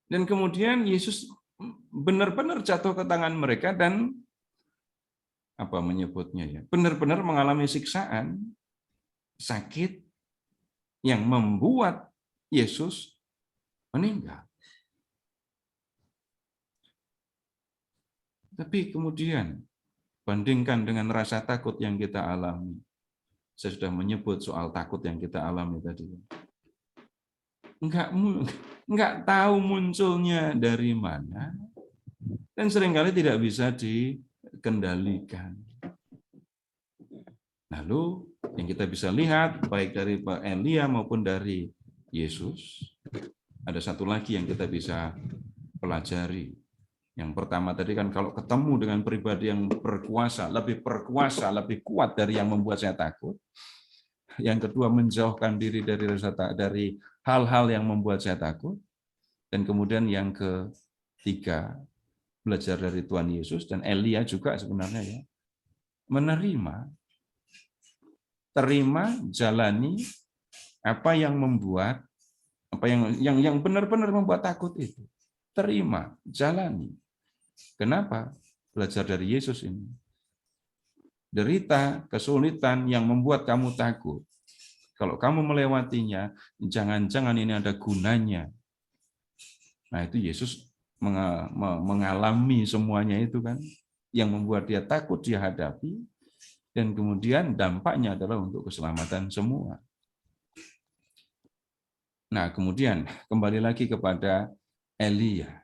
Speaker 3: Dan kemudian Yesus benar-benar jatuh ke tangan mereka dan apa menyebutnya ya, benar-benar mengalami siksaan, sakit yang membuat Yesus meninggal. Tapi kemudian bandingkan dengan rasa takut yang kita alami. Saya sudah menyebut soal takut yang kita alami tadi. Enggak tahu munculnya dari mana dan seringkali tidak bisa dikendalikan. Lalu yang kita bisa lihat baik dari Pak Elia maupun dari Yesus, ada satu lagi yang kita bisa pelajari. Yang pertama tadi kan kalau ketemu dengan pribadi yang berkuasa, lebih kuat dari yang membuat saya takut. Yang kedua menjauhkan diri dari hal-hal yang membuat saya takut. Dan kemudian yang ketiga belajar dari Tuhan Yesus dan Elia juga sebenarnya ya. Menerima, terima, jalani apa yang membuat yang benar-benar membuat takut itu. Terima, jalani. Kenapa? Belajar dari Yesus ini. Derita, kesulitan yang membuat kamu takut. Kalau kamu melewatinya, jangan-jangan ini ada gunanya. Nah, itu Yesus mengalami semuanya itu kan. Yang membuat dia takut dia hadapi. Dan kemudian dampaknya adalah untuk keselamatan semua. Nah, kemudian kembali lagi kepada Elia.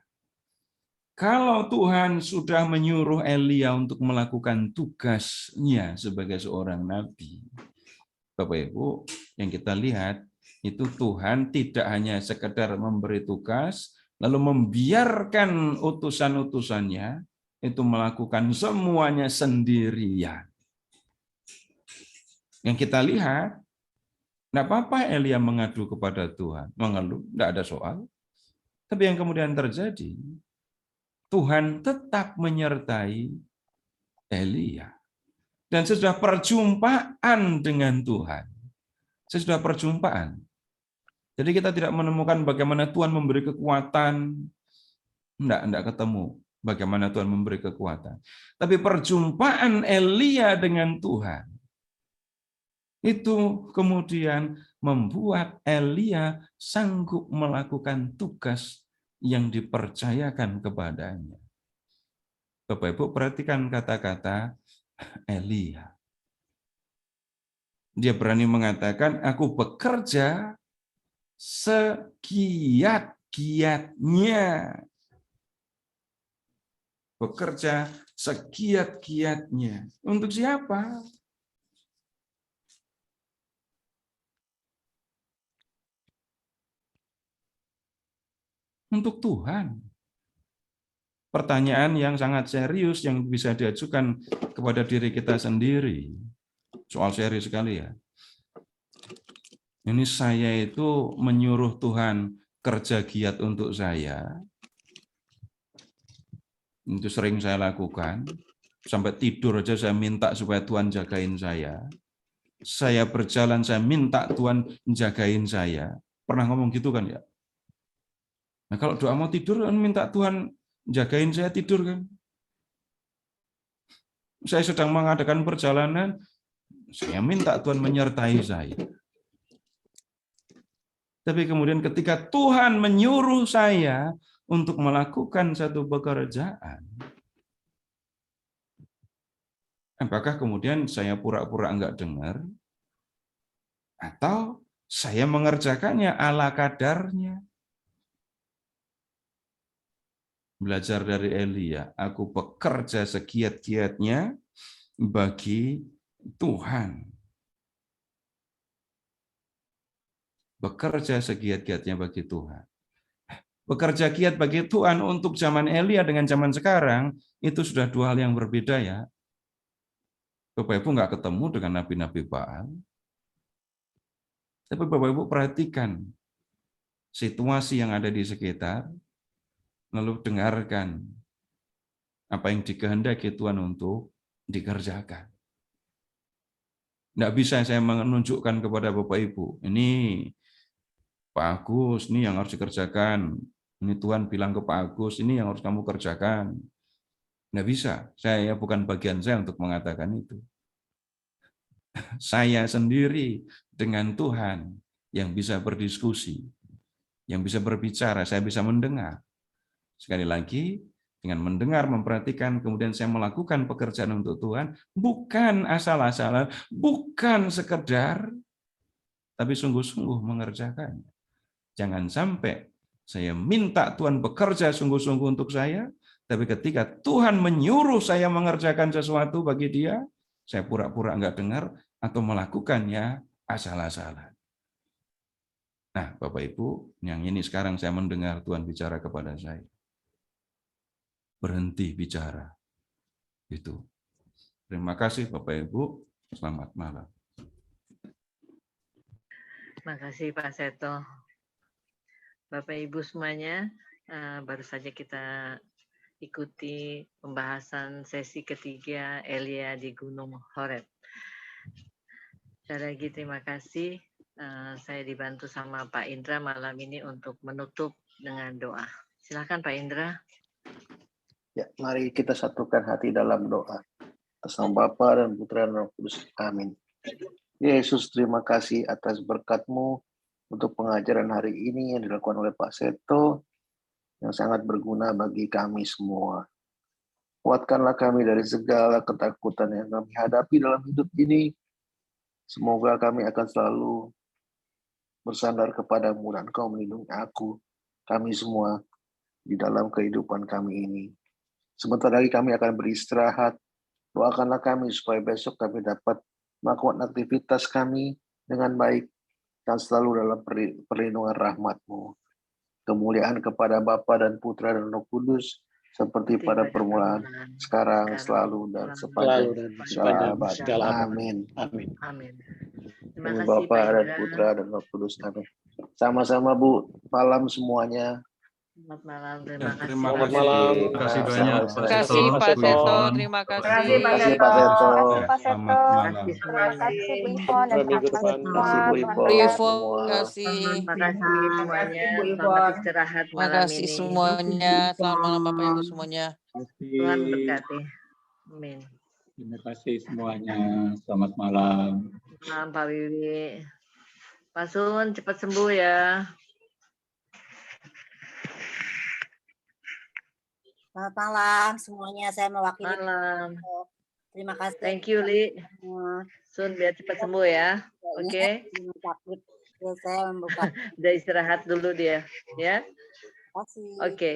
Speaker 3: Kalau Tuhan sudah menyuruh Elia untuk melakukan tugasnya sebagai seorang nabi, Bapak Ibu, yang kita lihat itu Tuhan tidak hanya sekedar memberi tugas, lalu membiarkan utusan-utusannya itu melakukan semuanya sendirian. Yang kita lihat, tidak apa-apa Elia mengadu kepada Tuhan, mengeluh, tidak ada soal. Tapi yang kemudian terjadi, Tuhan tetap menyertai Elia. Dan sesudah perjumpaan dengan Tuhan, sesudah perjumpaan. Jadi kita tidak menemukan bagaimana Tuhan memberi kekuatan, enggak ketemu bagaimana Tuhan memberi kekuatan. Tapi perjumpaan Elia dengan Tuhan, itu kemudian membuat Elia sanggup melakukan tugas yang dipercayakan kepadanya. Bapak Ibu perhatikan kata-kata Elia. Dia berani mengatakan, aku bekerja segiat-giatnya. Bekerja segiat-giatnya. Untuk siapa? Untuk Tuhan. Pertanyaan yang sangat serius yang bisa diajukan kepada diri kita sendiri. Soal serius sekali ya. Ini saya itu menyuruh Tuhan kerja giat untuk saya. Itu sering saya lakukan. Sampai tidur aja saya minta supaya Tuhan jagain saya. Saya berjalan, saya minta Tuhan jagain saya. Pernah ngomong gitu kan ya? Nah kalau doa mau tidur, kan minta Tuhan jagain saya tidur kan? Saya sedang mengadakan perjalanan, saya minta Tuhan menyertai saya. Tapi kemudian ketika Tuhan menyuruh saya untuk melakukan satu pekerjaan, apakah kemudian saya pura-pura enggak dengar? Atau saya mengerjakannya ala kadarnya? Belajar dari Elia, aku bekerja segiat-giatnya bagi Tuhan. Bekerja segiat-giatnya bagi Tuhan. Bekerja giat bagi Tuhan untuk zaman Elia dengan zaman sekarang, itu sudah dua hal yang berbeda ya. Bapak Ibu nggak ketemu dengan nabi-nabi Baal. Tapi Bapak Ibu perhatikan situasi yang ada di sekitar, lalu dengarkan apa yang dikehendaki Tuhan untuk dikerjakan. Tidak bisa saya menunjukkan kepada Bapak Ibu, ini Pak Agus, ini yang harus dikerjakan. Ini Tuhan bilang ke Pak Agus, ini yang harus kamu kerjakan. Tidak bisa, saya bukan bagian saya untuk mengatakan itu. Saya sendiri dengan Tuhan yang bisa berdiskusi, yang bisa berbicara, saya bisa mendengar. Sekali lagi, dengan mendengar, memperhatikan, kemudian saya melakukan pekerjaan untuk Tuhan, bukan asal-asalan, bukan sekedar, tapi sungguh-sungguh mengerjakannya. Jangan sampai saya minta Tuhan bekerja sungguh-sungguh untuk saya, tapi ketika Tuhan menyuruh saya mengerjakan sesuatu bagi Dia, saya pura-pura enggak dengar atau melakukannya asal-asalan. Nah, Bapak Ibu, yang ini sekarang saya mendengar Tuhan bicara kepada saya. Berhenti bicara. Itu. Terima kasih Bapak Ibu. Selamat malam.
Speaker 1: Terima kasih Pak Seto. Bapak Ibu semuanya, baru saja kita ikuti pembahasan sesi ketiga Elia di Gunung Horeb. Sekali lagi terima kasih. Saya dibantu sama Pak Indra malam ini untuk menutup dengan doa. Silakan Pak Indra.
Speaker 2: Ya, mari kita satukan hati dalam doa. Atas nama Bapa dan Putra dan Roh Kudus. Amin. Yesus, terima kasih atas berkat-Mu untuk pengajaran hari ini yang dilakukan oleh Pak Seto, yang sangat berguna bagi kami semua. Kuatkanlah kami dari segala ketakutan yang kami hadapi dalam hidup ini. Semoga kami akan selalu bersandar kepada-Mu dan Kau melindungi aku, kami semua, di dalam kehidupan kami ini. Sebentar lagi kami akan beristirahat. Doakanlah kami supaya besok kami dapat melakukan aktivitas kami dengan baik dan selalu dalam perlindungan rahmat-Mu. Kemuliaan kepada Bapa dan Putra dan Roh Kudus seperti pada permulaan, sekarang, selalu, dan sepanjang segala abad. Amin.
Speaker 1: Amin. Terima
Speaker 2: Demi
Speaker 1: kasih
Speaker 2: Bapa
Speaker 1: Pak
Speaker 2: dan
Speaker 1: Indra.
Speaker 2: Putra dan Roh Kudus. Amin. Sama-sama Bu, malam semuanya.
Speaker 1: Selamat malam,
Speaker 3: Ya,
Speaker 1: terima kasih.
Speaker 3: terima
Speaker 9: Selamat
Speaker 3: kasih.
Speaker 9: malam.
Speaker 4: Terima kasih banyak Pak
Speaker 9: Terima
Speaker 4: Seto,
Speaker 9: kasih, Pak
Speaker 4: Bu
Speaker 9: Seto.
Speaker 4: Ivon.
Speaker 11: Terima kasih.
Speaker 6: Terima kasih,
Speaker 2: Terima kasih
Speaker 6: Pak
Speaker 2: Pak Seto.
Speaker 3: Ya,
Speaker 8: Pak Seto.
Speaker 3: selamat malam.
Speaker 1: Kasih
Speaker 8: Terima
Speaker 1: semuanya.
Speaker 8: kasih Bu Ivon dan
Speaker 9: Selamat minggu
Speaker 8: Pak
Speaker 9: depan.
Speaker 8: Seto.
Speaker 2: Terima kasih Bu
Speaker 8: Terima
Speaker 2: Ivon
Speaker 8: kasih.
Speaker 2: semua.
Speaker 11: Terima kasih.
Speaker 1: Terima kasih semuanya.
Speaker 6: Bu
Speaker 1: Selamat
Speaker 6: Ivon.
Speaker 1: istirahat
Speaker 11: Terima
Speaker 1: malam
Speaker 11: kasih
Speaker 1: ini.
Speaker 11: semuanya. Selamat malam Bapak Ibu semuanya.
Speaker 1: Tuhan berkati. Amin.
Speaker 7: Terima kasih semuanya. Selamat malam.
Speaker 1: Malam Pak Wiwi. Pak Sun, cepat sembuh ya.
Speaker 12: Selamat malam semuanya. Saya mewakili.
Speaker 1: Malam.
Speaker 12: Terima kasih.
Speaker 1: Thank you, Li. Sun, biar cepat sembuh ya. Oke.
Speaker 12: Sakit. Ya, saya membuka.
Speaker 1: Udah istirahat dulu dia. Ya.
Speaker 12: Terima kasih.
Speaker 1: Oke.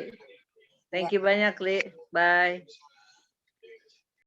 Speaker 1: Thank you banyak, Li. Bye.